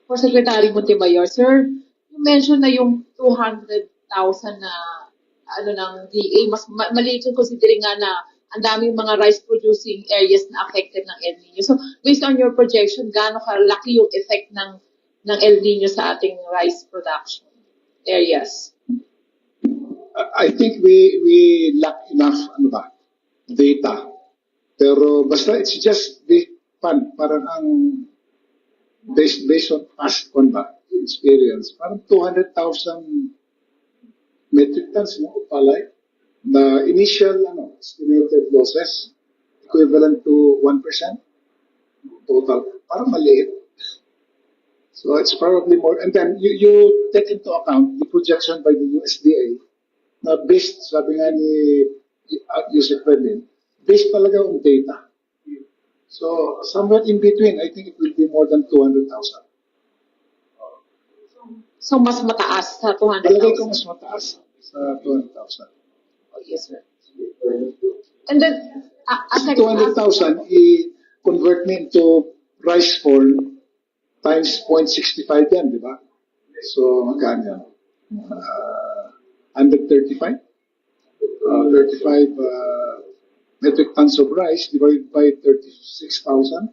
For Secretary Montemayor, sir, you mentioned na yung 200,000 na ng DA, mas maliit yung considering nga na ang daming mga rice producing areas na affected ng El Nino. So, based on your projection, gaano kalaki yung effect ng El Nino sa ating rice production areas? I think we lack enough data. Pero basta it's just parang ang based on past experience, parang 200,000 metric tons of palay na initial estimated losses equivalent to 1% total. Parang maliit. So it's probably more. And then you take into account the projection by the USDA na based, sabi nga ni Usec Fermin, based talaga on data. So somewhere in between, I think it will be more than 200,000. So mas mataas sa 200,000? Palagay ko mas mataas sa 200,000. Oh, yes, sir. And then, Asec, 200,000, i-convert me into rice corn times 0.65 yan, di ba? So, magkano yan? 135? 35 metric tons of rice divided by 36,000.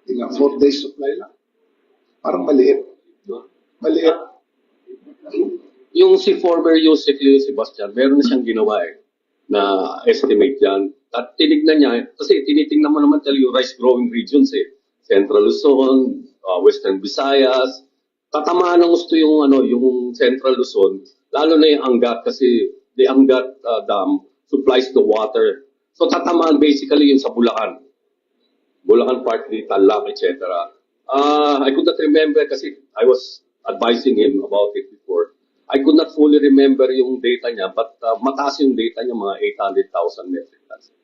4 days supply lang. Parang maliit. Maliit. Yung si former Usec Sebastian, meron na siyang ginawa na estimate yan. At tinignan niya, kasi tinitingnan mo naman talaga yung rice growing regions Central Luzon, Western Visayas. Tatamaan ng gusto yung yung Central Luzon, lalo na yung Angat kasi the Angat Dam supplies the water. So tatamaan basically yun sa Bulacan. Bulacan partly, Tarlac, etc. I could not remember kasi I was advising him about it before. I could not fully remember yung data niya, but mataas yung data niya, mga 800,000 metric tons.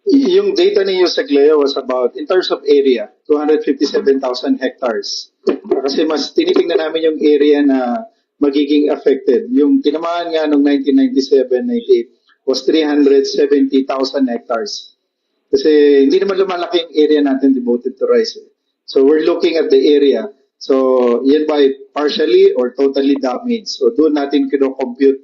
Yung data ni Usec Leo was about, in terms of area, 257,000 hectares. Kasi mas tinitingnan namin yung area na magiging affected. Yung tinamaan nga noong 1997-98 was 370,000 hectares. Kasi hindi naman lumalaki yung area natin devoted to rice. So we're looking at the area. So yan by partially or totally damaged. So doon natin kino-compute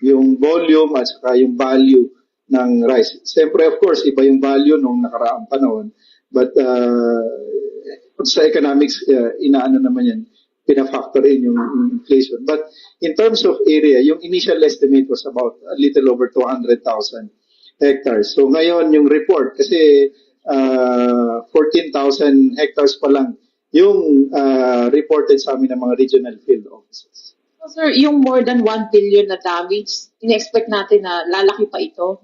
yung volume at saka yung value ng rice. Siyempre, of course, iba yung value nung nakaraang panahon. But sa economics, inaano naman yan, pina-factor in yung inflation. But in terms of area, yung initial estimate was about a little over 200,000 hectares. So ngayon, yung report, kasi 14,000 hectares pa lang yung reported sa amin ng mga regional field offices. So, sir, yung more than 1 billion na damage, ina-expect natin na lalaki pa ito?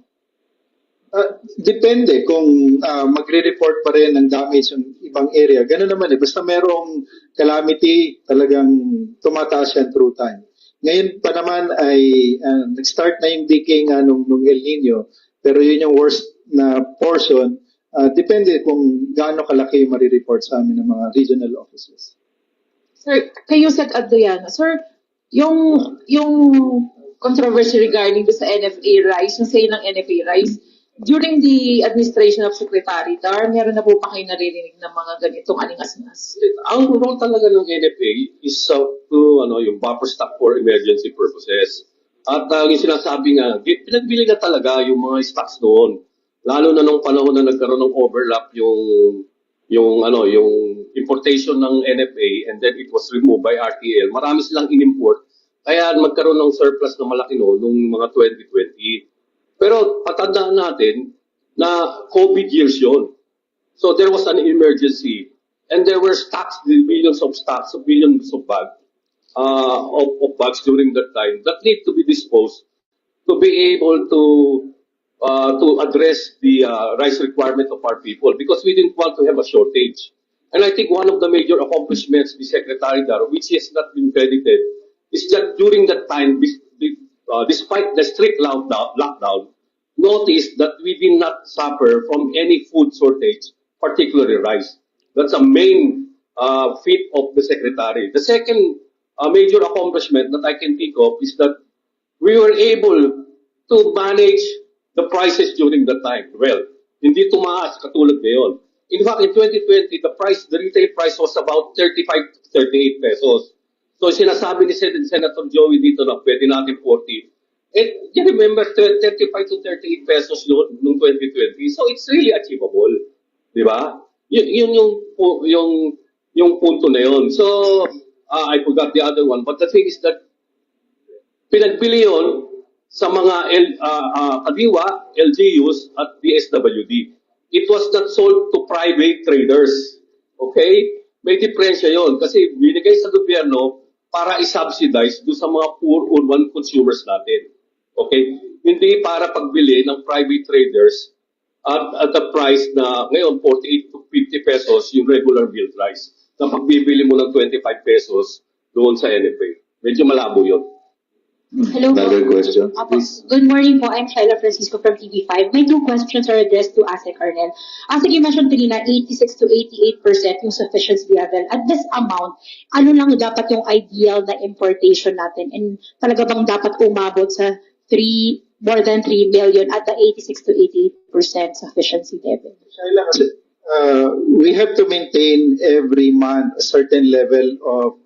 Depende kung magre-report pa rin ng damage ng ibang area. Ganun naman eh. Basta merong calamity, talagang tumataas yan through time. Ngayon pa naman ay nag-start na yung decay nga nung El Nino, pero yun yung worst na portion. Depende kung gaano kalaki yung marireport sa amin ng mga regional offices. Sir, kay Usec Adriano, sir, yung controversy regarding sa NFA rice, yung sale ng NFA rice, during the administration of Secretary Dar, meron na po pa kayo naririnig ng mga ganitong alingas-ngas? Ang role talaga ng NFA is yung buffer stock for emergency purposes. At yung sinasabi nga, pinagbili na talaga yung mga stocks doon. Lalo na nung panahon na nagkaroon ng overlap yung importation ng NFA and then it was removed by RTL. Marami silang in-import. Kaya magkaroon ng surplus na malaki noon nung mga 2020. Pero patandaan natin na COVID years yon. So there was an emergency and there were stocks, billions of bags of bags during that time that need to be disposed to be able to address the rice requirement of our people because we didn't want to have a shortage. And I think one of the major accomplishments the Secretary Dar, which has not been credited, is that during that time, despite the strict lockdown, noticed that we did not suffer from any food shortage, particularly rice. That's a main feat of the Secretary. The second major accomplishment that I can think of is that we were able to manage the prices during that time. Well, hindi tumaas katulad ngayon. In fact, in 2020, the retail price was about 35 to 38 pesos. So sinasabi ni Senator Joey dito na pwede natin 40. You remember 35 to 38 pesos noong 2020. So it's really achievable. Di ba? Yun yung punto na yun. So I forgot the other one. But the thing is that pinagbili yun sa mga kadiwa, LGUs at DSWD. It was not sold to private traders. Okay? May diferensya yun. Kasi binigay sa gobyerno para i-subsidize doon sa mga poor urban consumers natin. Okay? Hindi para pagbili ng private traders at the price na ngayon 48 to 50 pesos yung regular billed rice. Na pagbibili mo ng 25 pesos doon sa NFA. Medyo malabo yun. Hello. Another question, please. Good morning po. I'm Sheila Francisco from TV5. My two questions are addressed to Asec Arnel. Asec, you mentioned kanina 86 to 88% yung sufficiency level. At this amount, ano lang dapat yung ideal na importation natin? And talaga bang dapat umabot sa more than 3 million at the 86 to 88% sufficiency level? We have to maintain every month a certain level of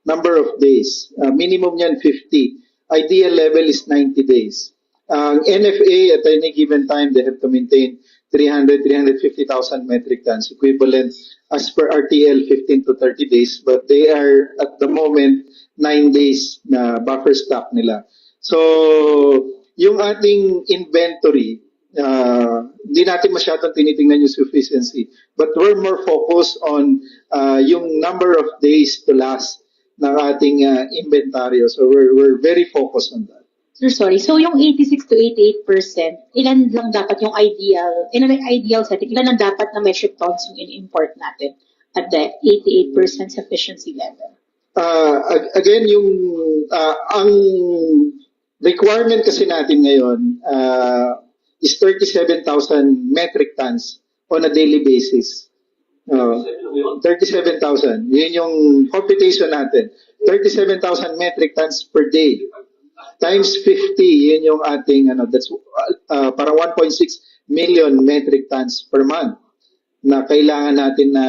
number of days. Minimum yan 50. Ideal level is 90 days. NFA at any given time, they have to maintain 350,000 metric tons, equivalent as per RTL 15 to 30 days. But they are at the moment 9 days na buffer stock nila. So, yung ating inventory, di natin masyadong tinitingnan yung sufficiency. But we're more focused on yung number of days to last ng ating inventaryo. So we're very focused on that. Sir, sorry. So yung 86 to 88%, ilan lang dapat yung ideal setting? Ilan lang dapat na metric tons yung in-import natin at the 88% sufficiency level? Again, ang requirement kasi natin ngayon is 37,000 metric tons on a daily basis. 37,000. Yun yung computation natin. 37,000 metric tons per day. Times 50, yun yung ating, that's parang 1.6 million metric tons per month na kailangan natin na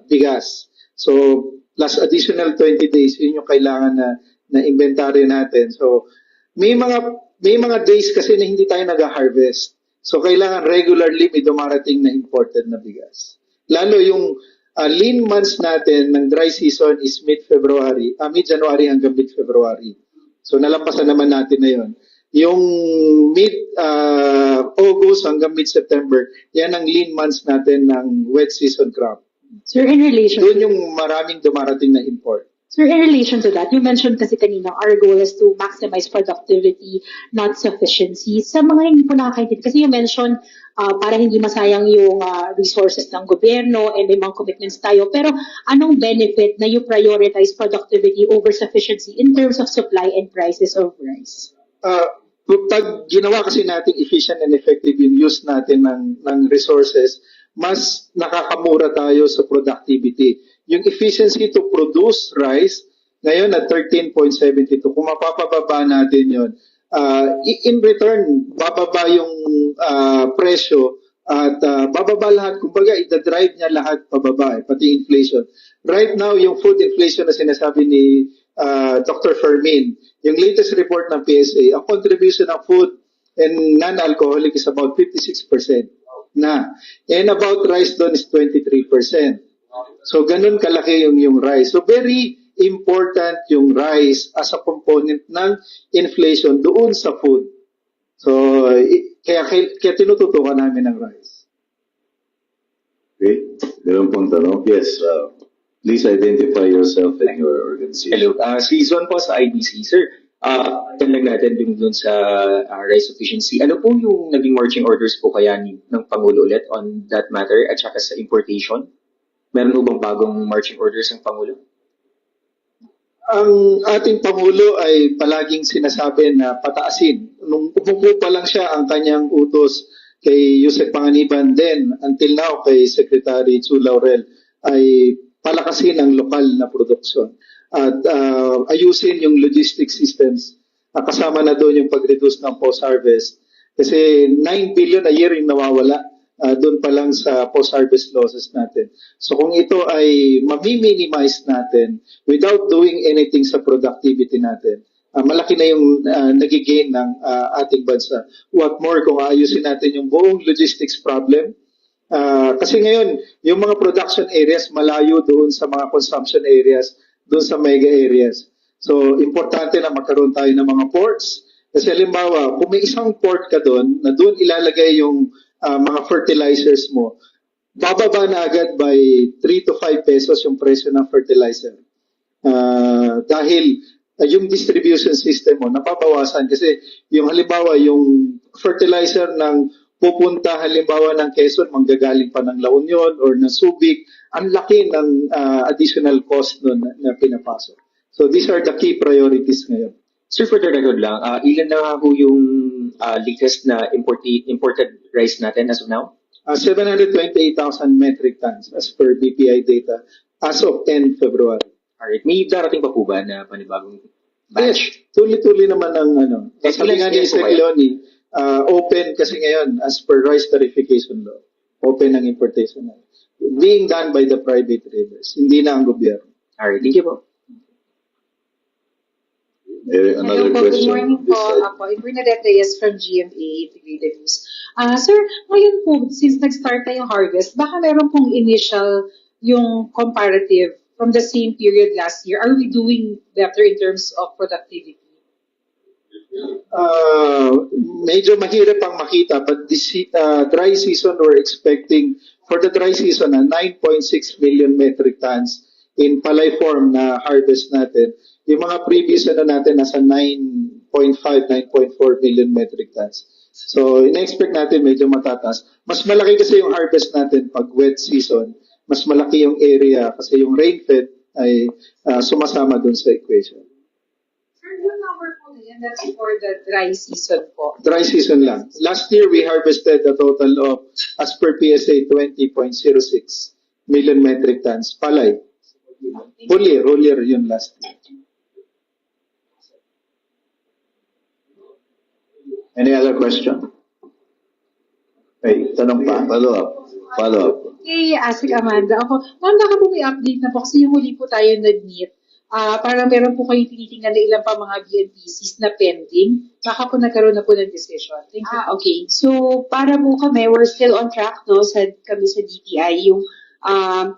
bigas. So, plus additional 20 days, yun yung kailangan na inventory natin. So, may mga days kasi na hindi tayo nag-harvest. So kailangan regularly may dumarating na imported na bigas. Lalo yung lean months natin ng dry season is mid-January hanggang mid-February. So nalampasan naman natin na yun. Yung mid-August hanggang mid-September, yan ang lean months natin ng wet season crop. Sir, in relation Doon yung maraming dumarating na import. Sir, in relation to that, you mentioned kasi kanina, our goal is to maximize productivity, not sufficiency. Sa mga hindi po nakakaintindi, kasi you mentioned para hindi masayang yung resources ng gobyerno and may mga commitments tayo. Pero anong benefit na you prioritize productivity over sufficiency in terms of supply and prices of rice? Pag ginawa kasi natin efficient and effective yung use natin ng resources, mas nakakamura tayo sa productivity. Yung efficiency to produce rice, ngayon at 13.72. Kung mapapababa natin yun, in return, bababa yung presyo at bababa lahat. Kumbaga, ida-drive niya lahat pababa, pati inflation. Right now, yung food inflation na sinasabi ni Dr. Fermin, yung latest report ng PSA, ang contribution ng food and non-alcoholic is about 56% na. And about rice doon is 23%. So, ganun kalaki yung rice. So, very important yung rice as a component ng inflation doon sa food. So, kaya tinututukan namin ng rice. Okay. Meron pong tanong. Yes. Please identify yourself and your organization. Hello, season po sa IBC. Sir, tanong natin dun sa rice sufficiency. Ano po yung naging marching orders po kaya ng Pangulo ulit on that matter at saka sa importation? Meron po bang bagong marching orders ng Pangulo? Ang ating Pangulo ay palaging sinasabi na pataasin. Nung umupo pa lang siya, ang kanyang utos kay Usec Panganiban, then until now kay Secretary Chua ay palakasin ang lokal na produksyon at ayusin yung logistic systems. Kasama na doon yung pag-reduce ng post-harvest. Kasi 9 billion a year yung nawawala doon pa lang sa post-harvest losses natin. So kung ito ay mami-minimize natin without doing anything sa productivity natin, malaki na yung nagigain ng ating bansa. What more kung ayusin natin yung buong logistics problem. Kasi ngayon, yung mga production areas malayo doon sa mga consumption areas, doon sa mega areas. So, importante na magkaroon tayo ng mga ports. Kasi halimbawa, kung may isang port ka doon, na doon ilalagay yung mga fertilizers mo, bababa na agad by 3 to 5 pesos yung presyo ng fertilizer. Dahil yung distribution system mo, napabawasan. Kasi yung halimbawa, yung fertilizer ng pupunta halimbawa ng Quezon, manggagaling pa ng La Union or ng Subic, ang laki ng additional cost nun na pinapasok. So these are the key priorities ngayon. Sir, for the record lang, ilan na po yung latest na imported rice natin as of now? 728,000 metric tons as per BPI data as of 10 February. Alright, may darating pa po ba na panibagong batch? Yes, tuloy-tuloy naman ang sabi nga ni Yes, Sec. Leonie, open kasi ngayon as per rice tarification law. Open ang importation na. Being done by the private traders, hindi na ang gobyerno. Alright, thank you po. Another Hello po, good question. morning po. This side. Ako, Bernadette Reyes from GMA Integrated News. Sir, ngayon po, since nag-start na yung harvest, baka meron pong initial yung comparative from the same period last year. Are we doing better in terms of productivity? Medyo mahirap ang makita, but this dry season, we're expecting for the dry season 9.6 million metric tons in palay form na harvest natin. Yung mga previous natin nasa 9.5, 9.4 million metric tons. So, in-expect natin medyo matatas. Mas malaki kasi yung harvest natin pag wet season. Mas malaki yung area kasi yung rain-fed ay sumasama dun sa equation. Sir, yung number po na yan, that's for the dry season po. Dry season lang. Last year, we harvested a total of, as per PSA, 20.06 million metric tons. Palay. Whole year yun last year. Any other question? Ay, tanong pa. Follow up. Hey, Asec Amanda. Ako, ma'am, baka po may update na po kasi yung huli po tayo nag-meet. parang meron po kayong tinitingnan na ilang pa mga BNPCs na pending. Baka po nagkaroon na po ng decision. Thank you. Okay. So, para po kami, we're still on track, no, kami sa DTI. Yung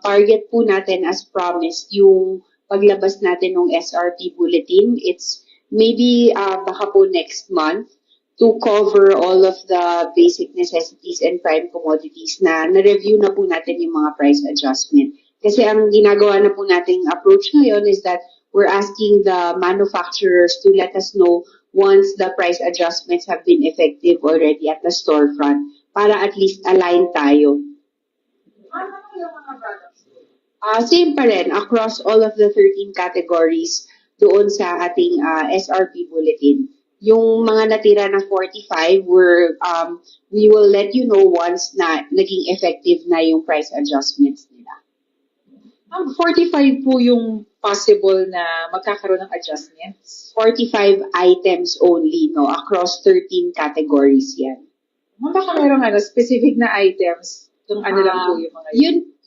target po natin as promised, yung paglabas natin ng SRP bulletin, it's maybe baka po next month to cover all of the basic necessities and prime commodities na na-review na po natin yung mga price adjustment. Kasi ang ginagawa na po nating approach ngayon is that we're asking the manufacturers to let us know once the price adjustments have been effective already at the storefront para at least align tayo. Same pa rin across all of the 13 categories doon sa ating SRP bulletin. Yung mga natira na 45, we will let you know once na naging effective na yung price adjustments nila. 45 po yung possible na magkakaroon ng adjustments. 45 items only, no, across 13 categories yan. Baka meron specific na items. Yung ano lang po yung mga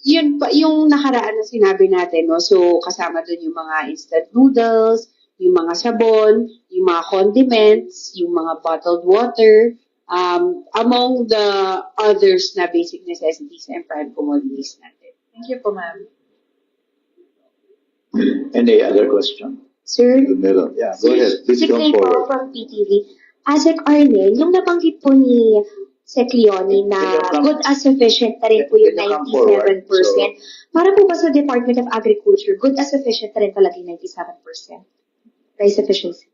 Yun pa, yung nakaraan na sinabi natin, no, so kasama dun yung mga instant noodles, yung mga sabon, yung mga condiments, yung mga bottled water, among the others na basic necessities and prime commodities natin. Thank you po, ma'am. Any other question? Sir, Meron. Yeah, go ahead. Please come Secretary po forward. from PTV. Asec Arnel, yung nabanggit po ni Sec Leonie na good as sufficient na rin po yung Can you come forward? 97%. Para po ba sa Department of Agriculture, good as sufficient na rin talaga yung 97%? Price efficiency.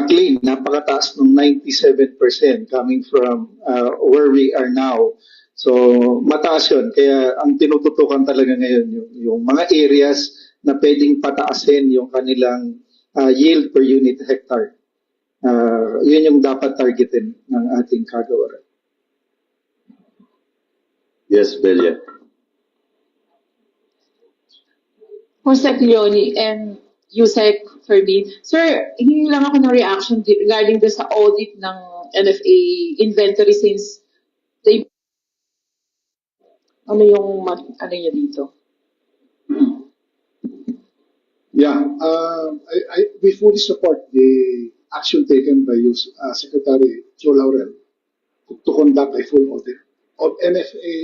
Clean, napakataas ng 97% coming from where we are now. So, mataas yun. Kaya ang tinututukan talaga ngayon yung mga areas na pwedeng pataasin yung kanilang yield per unit hectare. Yun yung dapat targetin ng ating kagawaran. Yes, Belia. Sec Leonie and Usec Fermin. Sir, hindi lang ako ng reaction regarding sa audit ng NFA inventory since they ano niya dito? Yeah, we fully support the action taken by Secretary Chua to conduct a full audit of NFA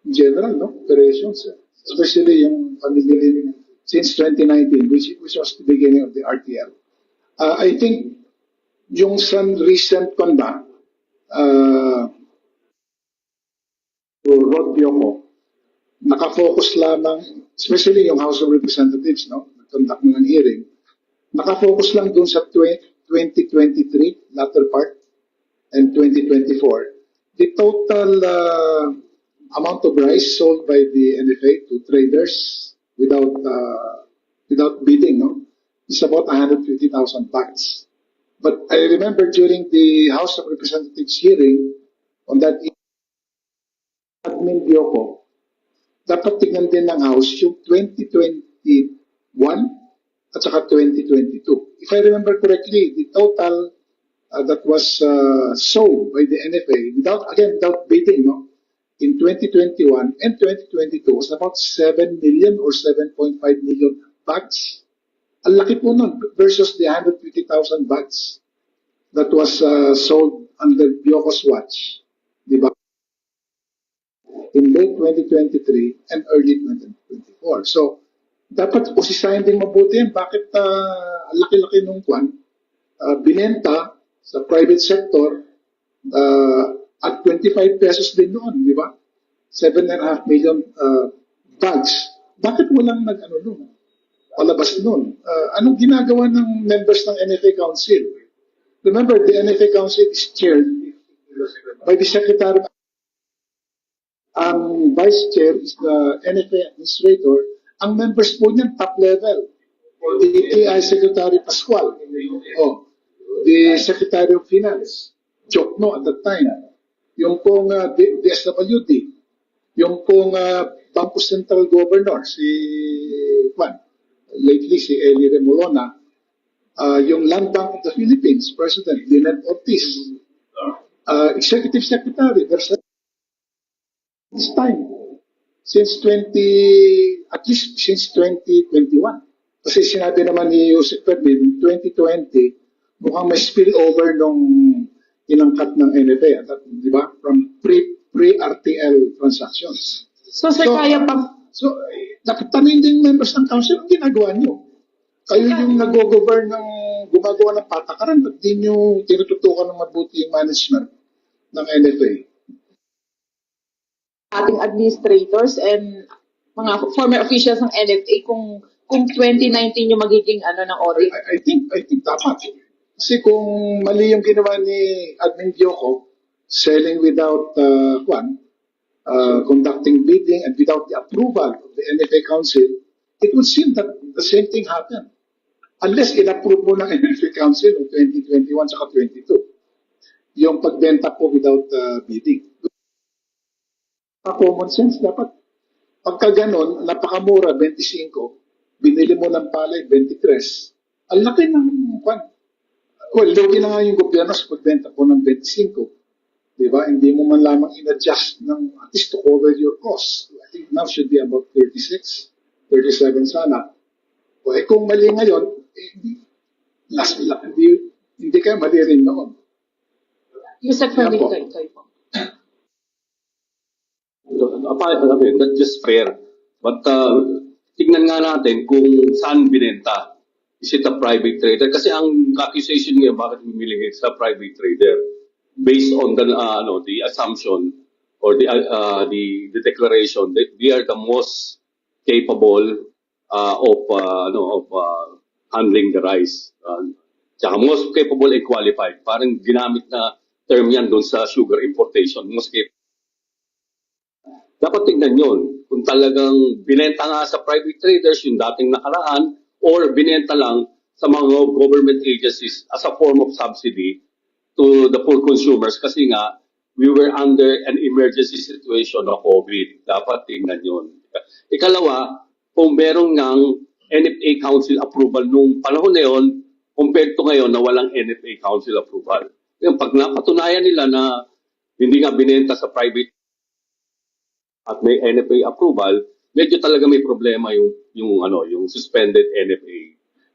in general, no, operations, especially yung pamimili since 2019, which was the beginning of the RTL. I think yung some recent conduct, Rod Bioco, nakafocus lamang, especially yung House of Representatives, no, nag-conduct ng hearing, nakafocus lang dun sa 2023, latter part, and 2024. The total amount of rice sold by the NFA to traders without bidding, no, is about 150,000 bags. But I remember during the House of Representatives hearing on that Admin Bioco, dapat tignan din ng House yung 2021 at saka 2022. If I remember correctly, the total that was sold by the NFA without bidding, no, in 2021 and 2022 was about 7 million or 7.5 million bags. Ang laki po nun versus the 150,000 bags that was sold under Bioco's watch, di ba? In late 2023 and early 2024. So, dapat usisahin din mabuti yan. Bakit ang laki-laki nung kwan binenta sa private sector at 25 pesos din noon, di ba? 7.5 million bags. Bakit walang palabas noon? Anong ginagawa ng members ng NFA Council? Remember, the NFA Council is chaired by the Secretary. Ang Vice Chair is the NFA Administrator. Ang members po niyan, top level. The AI Secretary Pascual. The Secretary of Finance, Jokno at that time. Yung pong DSWD. Yung pong Bangko Central Governor, lately si Eli Remolona. Yung Land Bank of the Philippines, President Lynette Ortiz. Executive Secretary, there's this time, at least since 2021. Kasi sinabi naman ni Usec Fermin, 2020, mukhang may spillover nung inangkat ng NFA, di ba? From pre-RTL transactions. So, sir, kaya pa. So, dapat tanongin din members ng council, ang ginagawa nyo. Kayo yung nag-govern ng gumagawa ng patakaran, ba't di nyo tinututukan ng mabuti yung management ng NFA? Ating administrators and mga former officials ng NFA kung 2019 yung magiging ng audit. I think dapat. Kasi kung mali yung ginawa ni Admin Dioco, selling without conducting bidding and without the approval of the NFA Council, it would seem that the same thing happened. Unless in-approve mo ng NFA Council of 2021 saka 22. Yung pagbenta po without bidding. Common sense dapat. Pagka ganon, napakamura, 25, binili mo ng palay, 23. Ang laki ng well, lugi na nga yung gobyerno sa pagbenta po ng 25. Diba? Hindi mo man lamang in-adjust ng at least to cover your costs. I think now should be about 36, 37 sana. O kung mali ngayon, hindi kayo mali rin noon. Usec Fermin, kayo po. That's just fair. But tignan nga natin kung saan binenta. Is it a private trader? Kasi ang accusation niya, bakit bumili sa private trader? Based on the assumption or the declaration that they are the most capable of handling the rice. Tsaka most capable and qualified. Parang ginamit na term yan doon sa sugar importation. Most capable. Dapat tignan yun. Kung talagang binenta nga sa private traders yung dating nakaraan or binenta lang sa mga government agencies as a form of subsidy to the poor consumers kasi nga we were under an emergency situation of COVID. Dapat tignan yun. Ikalawa, kung meron ngang NFA Council approval nung panahon na yun compared to ngayon na walang NFA Council approval. Yung pag napatunayan nila na hindi nga binenta sa private at may NFA approval, medyo talaga may problema yung suspended NFA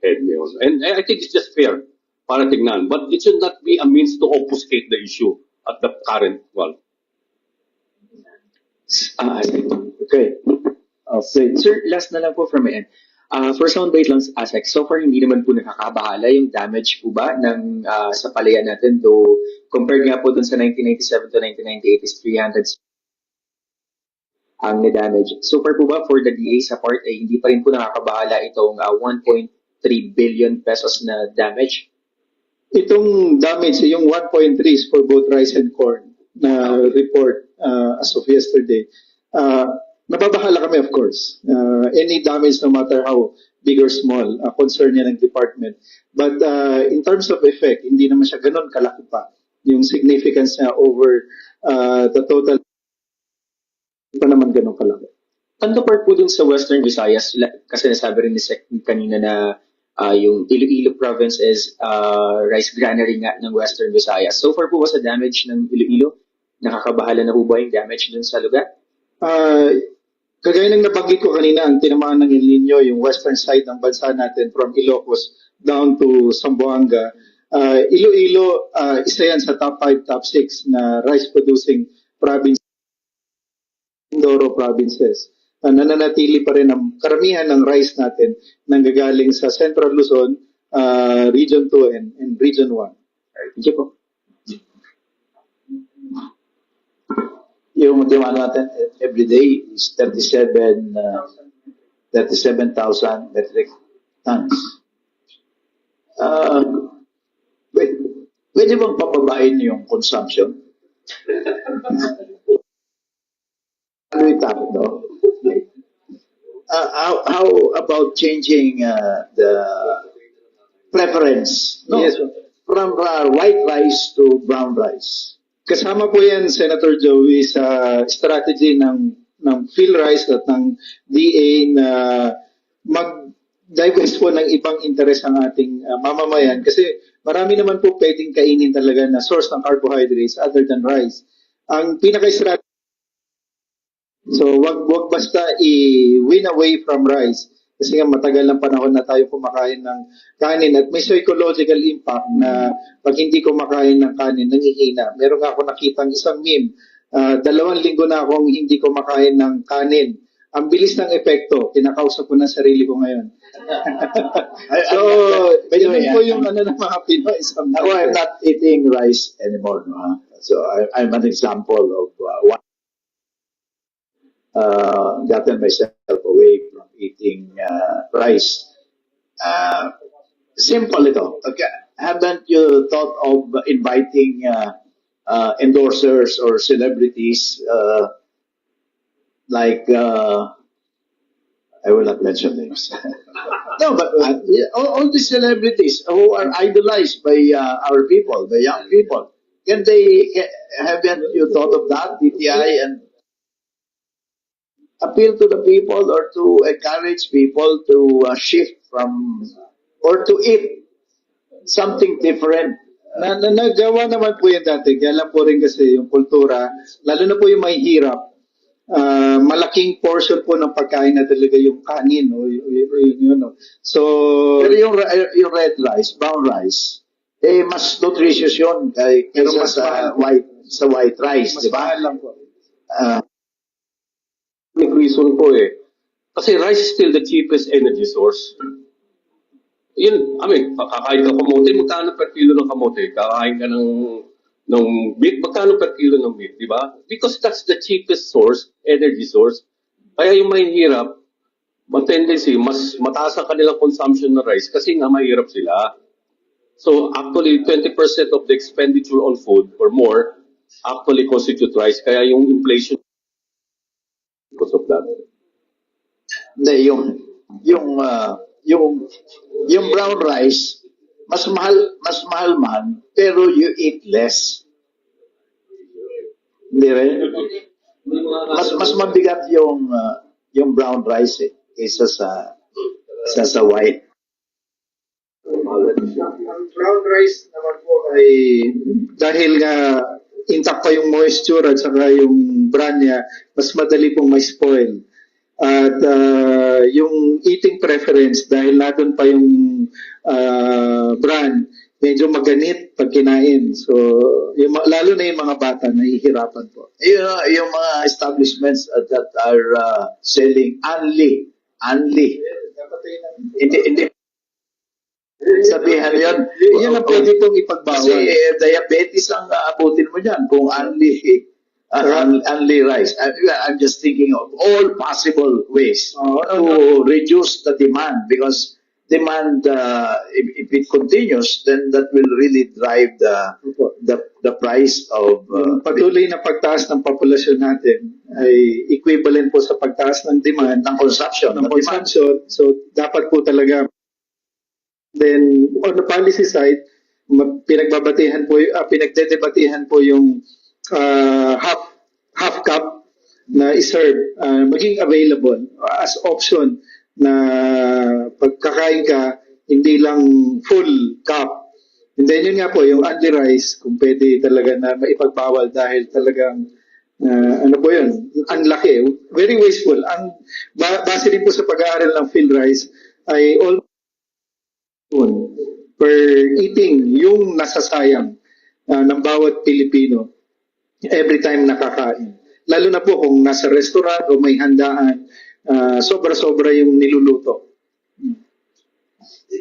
head ngayon. And I think it's just fair para tignan. But it should not be a means to obfuscate the issue at the current one. Okay. Sir, last na lang po from my end. For soundbite lang sa Asec, so far hindi naman po nakakabahala yung damage po ba ng sa palayan natin, though compared nga po dun sa 1997 to 1998 is 300 ang na-damage. So far po ba for the DA sa part ay hindi pa rin po nakakabahala itong 1.3 billion pesos na damage? Itong damage, yung 1.3 is for both rice and corn na report as of yesterday. Nababahala kami, of course. Any damage, no matter how big or small, concern niya ng department. But in terms of effect, hindi naman siya ganun kalaki pa. Yung significance niya over the total, pa naman ganun kalaki. Counterpart po dun sa Western Visayas, kasi nasabi rin ni Sec kanina na yung Iloilo province is rice granary nga ng Western Visayas. So far po ba sa damage ng Iloilo? Nakakabahala na po ba yung damage dun sa lugar? Kagaya ng nabanggit ko kanina, ang tinamaan ng El Nino, yung western side ng bansa natin from Ilocos down to Zamboanga. Iloilo, isa yan sa top 5, top 6 na rice producing province. Mindoro provinces. Nananatili pa rin ang karamihan ng rice natin nanggagaling sa Central Luzon, Region 2 and Region 1. Thank you po. Yung demand natin every day is 37,000 metric tons. Pwede bang papabain yung consumption? Ano yung topic, no? How about changing the preference, no? Yes. From white rice to brown rice? Kasama po yan, Senator Joey, sa strategy ng PhilRice at ng DA na mag-divest po ng ibang interes ang ating mamamayan. Kasi marami naman po pwedeng kainin talaga na source ng carbohydrates other than rice. Ang pinaka-strategy, so wag basta i-win away from rice. Kasi nga matagal ng panahon na tayo kumakain ng kanin at may psychological impact na pag hindi kumakain ng kanin, nangihina. Meron nga ako nakitang isang meme, 2 linggo na akong hindi kumakain ng kanin. Ang bilis ng epekto, kinakausap ko na sarili ko ngayon. So, yun po yung ano ng mga Pinoy. Ako, I'm not eating rice anymore. No? Ha? So I'm an example of what gotten myself away from eating rice. Simple ito. Okay. Haven't you thought of inviting endorsers or celebrities like I will not mention names. No, but all the celebrities who are idolized by our people, the young people, haven't you thought of that, DTI, and appeal to the people or to encourage people to shift from or to eat something different? Nagawa naman po yan dati. Kaya lang po rin kasi yung kultura, lalo na po yung may hirap, malaking portion po ng pagkain na talaga yung kanin. No? So, Pero yung red rice, brown rice, mas nutritious yun Pero kaysa mas sa mahal. white rice, mas di ba? mahal lang po. May reason po eh. Kasi rice is still the cheapest energy source. Yun, kakain ka kamote, magkano per kilo ng kamote? Kakain ka ng meat, magkano per kilo ng meat, di ba? Because that's the cheapest source, energy source. Kaya yung mahihirap, tendency, mas mataas ang kanilang consumption ng rice kasi nga mahirap sila. So actually, 20% of the expenditure on food or more actually constitute rice. Kaya yung inflation because of that. Hindi, yung brown rice, mas mahal man, pero you eat less. Hindi rin? Mas mabigat yung brown rice kaysa sa white. Ang brown rice naman po ay dahil nga intact pa yung moisture at saka yung bran niya, mas madali pong may spoil. At yung eating preference, dahil natin pa yung bran, medyo maganit pag kinain. So, lalo na yung mga bata, nahihirapan po. Yung mga establishments that are selling only. Hindi. Sabihan yun. Yun ang pwede pong ipagbawal. Kasi diabetes ang aabutin mo dyan kung only rice. I'm just thinking of all possible ways to reduce the demand because demand, if it continues, then that will really drive the price of... Patuloy na pagtaas ng populasyon natin ay equivalent po sa pagtaas ng demand, ng consumption. So, dapat po talaga. Then, on the policy side, pinagdedebatehan po yung half cup na iserve, maging available as option na pagkakain ka, hindi lang full cup. And then yun nga po, yung only rice, kung pwede talaga na maipagbawal dahil talagang, ano po yun, ang laki, very wasteful. Ang base din po sa pag-aaral ng field rice ay almost per eating yung nasasayang ng bawat Pilipino every time nakakain. Lalo na po kung nasa restaurant o may handaan, sobra-sobra yung niluluto.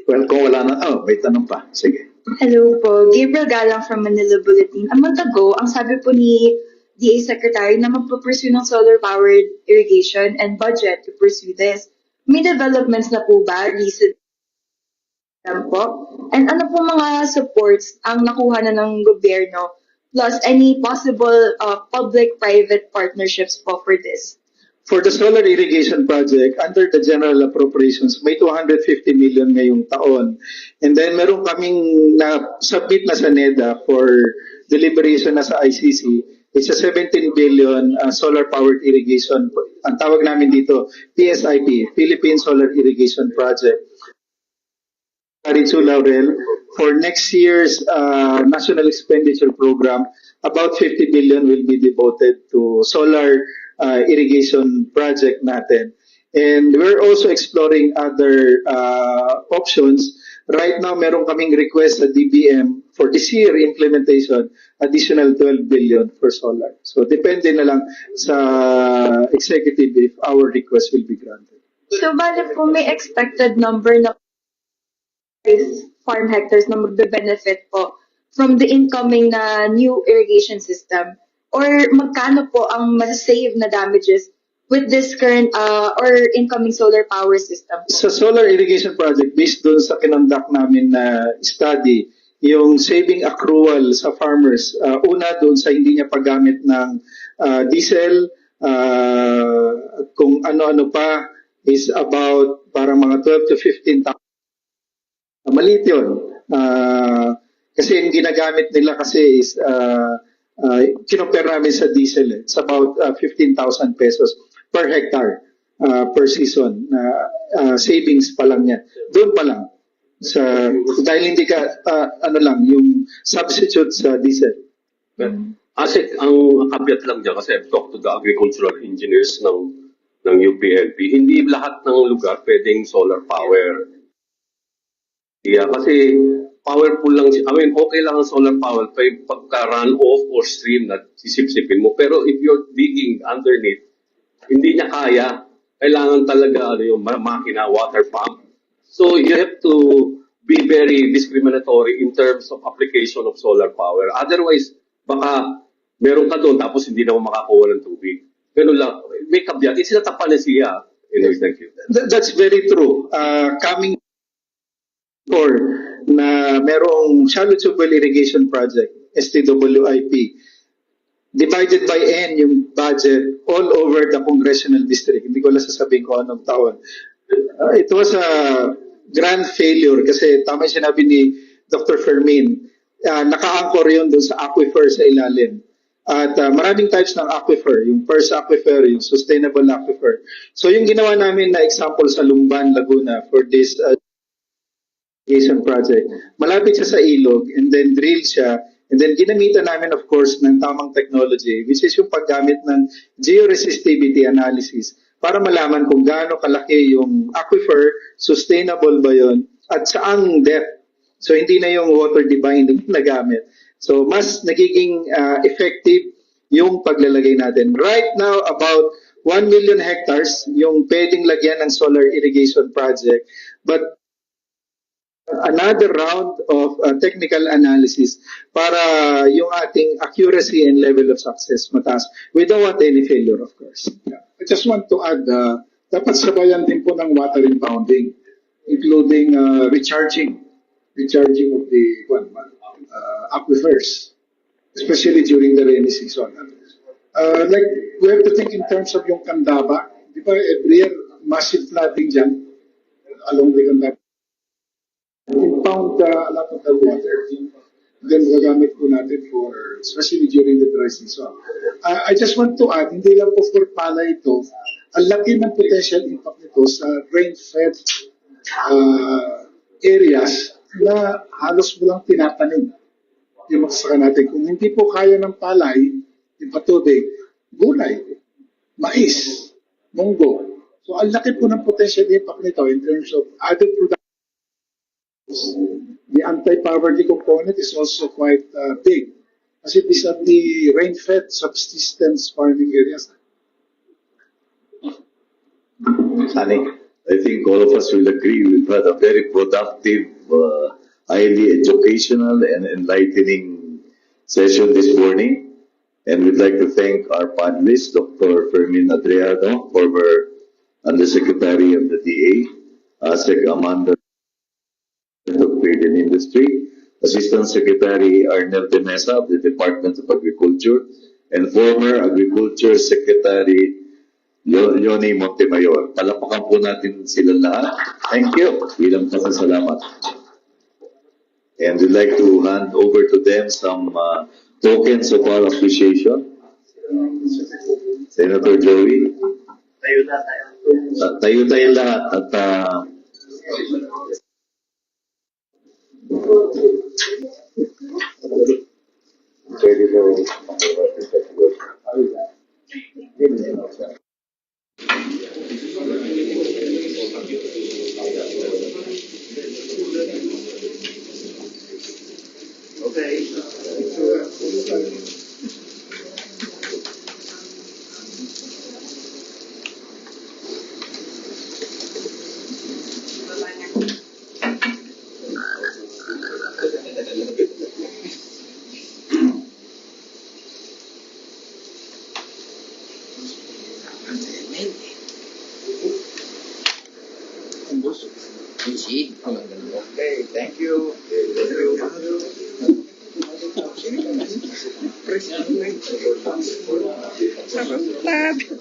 Well, kung wala na, may tanong pa. Sige. Hello po, Gabriel Galang from Manila Bulletin. A month ago, ang sabi po ni DA Secretary na magpupursue ng solar-powered irrigation and budget to pursue this. May developments na po ba recent po? And ano po mga supports ang nakuha na ng gobyerno plus any possible public-private partnerships po for this? For the solar irrigation project, under the general appropriations, may 250 million ngayong taon. And then meron kaming na-submit na sa NEDA for deliberation na sa ICC. It's a 17 billion solar-powered irrigation. Ang tawag namin dito, PSIP, Philippine Solar Irrigation Project. Laurel, for next year's national expenditure program, about 50 billion will be devoted to solar irrigation project natin. And we're also exploring other options. Right now, meron kaming request sa DBM for this year implementation, additional 12 billion for solar. So depende na lang sa executive if our request will be granted. So, bale po may expected number na farm hectares na magbe-benefit po from the incoming na new irrigation system? Or magkano po ang masasave na damages with this current or incoming solar power system? Sa solar irrigation project, based doon sa kinonduct namin na study, yung saving accrual sa farmers, una doon sa hindi niya paggamit ng diesel, kung ano-ano pa, is about parang mga 12 to 15,000. Maliit yun. Kasi yung ginagamit nila kasi is kinopare namin sa diesel. It's about 15,000 pesos per hectare per season. Savings pa lang yan. Doon pa lang. Dahil hindi ka, yung substitute sa diesel. Asec, ang caveat lang dyan, kasi I've talked to the agricultural engineers ng UPLP, hindi lahat ng lugar pwedeng solar power. Yeah, kasi powerful lang, okay lang ang solar power pagka-run off or stream na sisipsipin mo. Pero if you're digging underneath, hindi niya kaya. Kailangan talaga yung makina, water pump. So you have to be very discriminatory in terms of application of solar power. Otherwise, baka meron ka doon tapos hindi na makakuha ng tubig. Ganun lang. May kabyat. It's not a panacea. Anyways, thank you. That's very true. Coming for na merong shallow tubewell irrigation project, STWIP, divided by N yung budget all over the congressional district. Hindi ko lang sasabihin ko anong taon. It was a grand failure kasi tama yung sinabi ni Dr. Fermin, naka-anchor yun doon sa aquifer sa ilalim. At maraming types ng aquifer, yung first aquifer, yung sustainable aquifer. So yung ginawa namin na example sa Lumban, Laguna for this irrigation project, malapit siya sa ilog and then drill siya and then ginamitan namin of course ng tamang technology which is yung paggamit ng georesistivity analysis para malaman kung gaano kalaki yung aquifer, sustainable ba yun, at saang depth. So hindi na yung water debinding na gamit. So mas nagiging effective yung paglalagay natin. Right now, about 1 million hectares yung pwedeng lagyan ng solar irrigation project. But another round of technical analysis para yung ating accuracy and level of success mataas. We don't want any failure, of course. Yeah. I just want to add, dapat sabayan din po ng water impounding, including recharging of the aquifers, especially during the rainy season. Like, we have to think in terms of yung Candaba. Di ba, every year, massive flooding dyan along the Candaba. Impound a lot of the water. Then, gagamit po natin for, especially during the dry season. I just want to add, hindi lang po for pala ito, ang laki ng potential impact nito sa rain-fed areas na halos walang tinatanim yung magsasaka natin. Kung hindi po kaya ng palay, yung patubig, gulay, mais, munggo. So, ang laki po ng potential impact nito in terms of added production. The anti-poverty component is also quite big. Kasi these are the rain-fed subsistence farming areas. Sani, I think all of us will agree we've had a very productive, highly educational and enlightening session this morning. And we'd like to thank our panelists, Dr. Fermin Adriano, former Undersecretary of the DA, Asec Amanda of Trade and Industry, Assistant Secretary Arnel de Mesa of the Department of Agriculture, and former Agriculture Secretary Leonie Montemayor. Palapakan po natin sila lahat. Thank you. Bilang pasasalamat. And we'd like to hand over to them some tokens of our appreciation. Senator Joey. Tayo tayong lahat at pwede Okay, thank you. Thank you.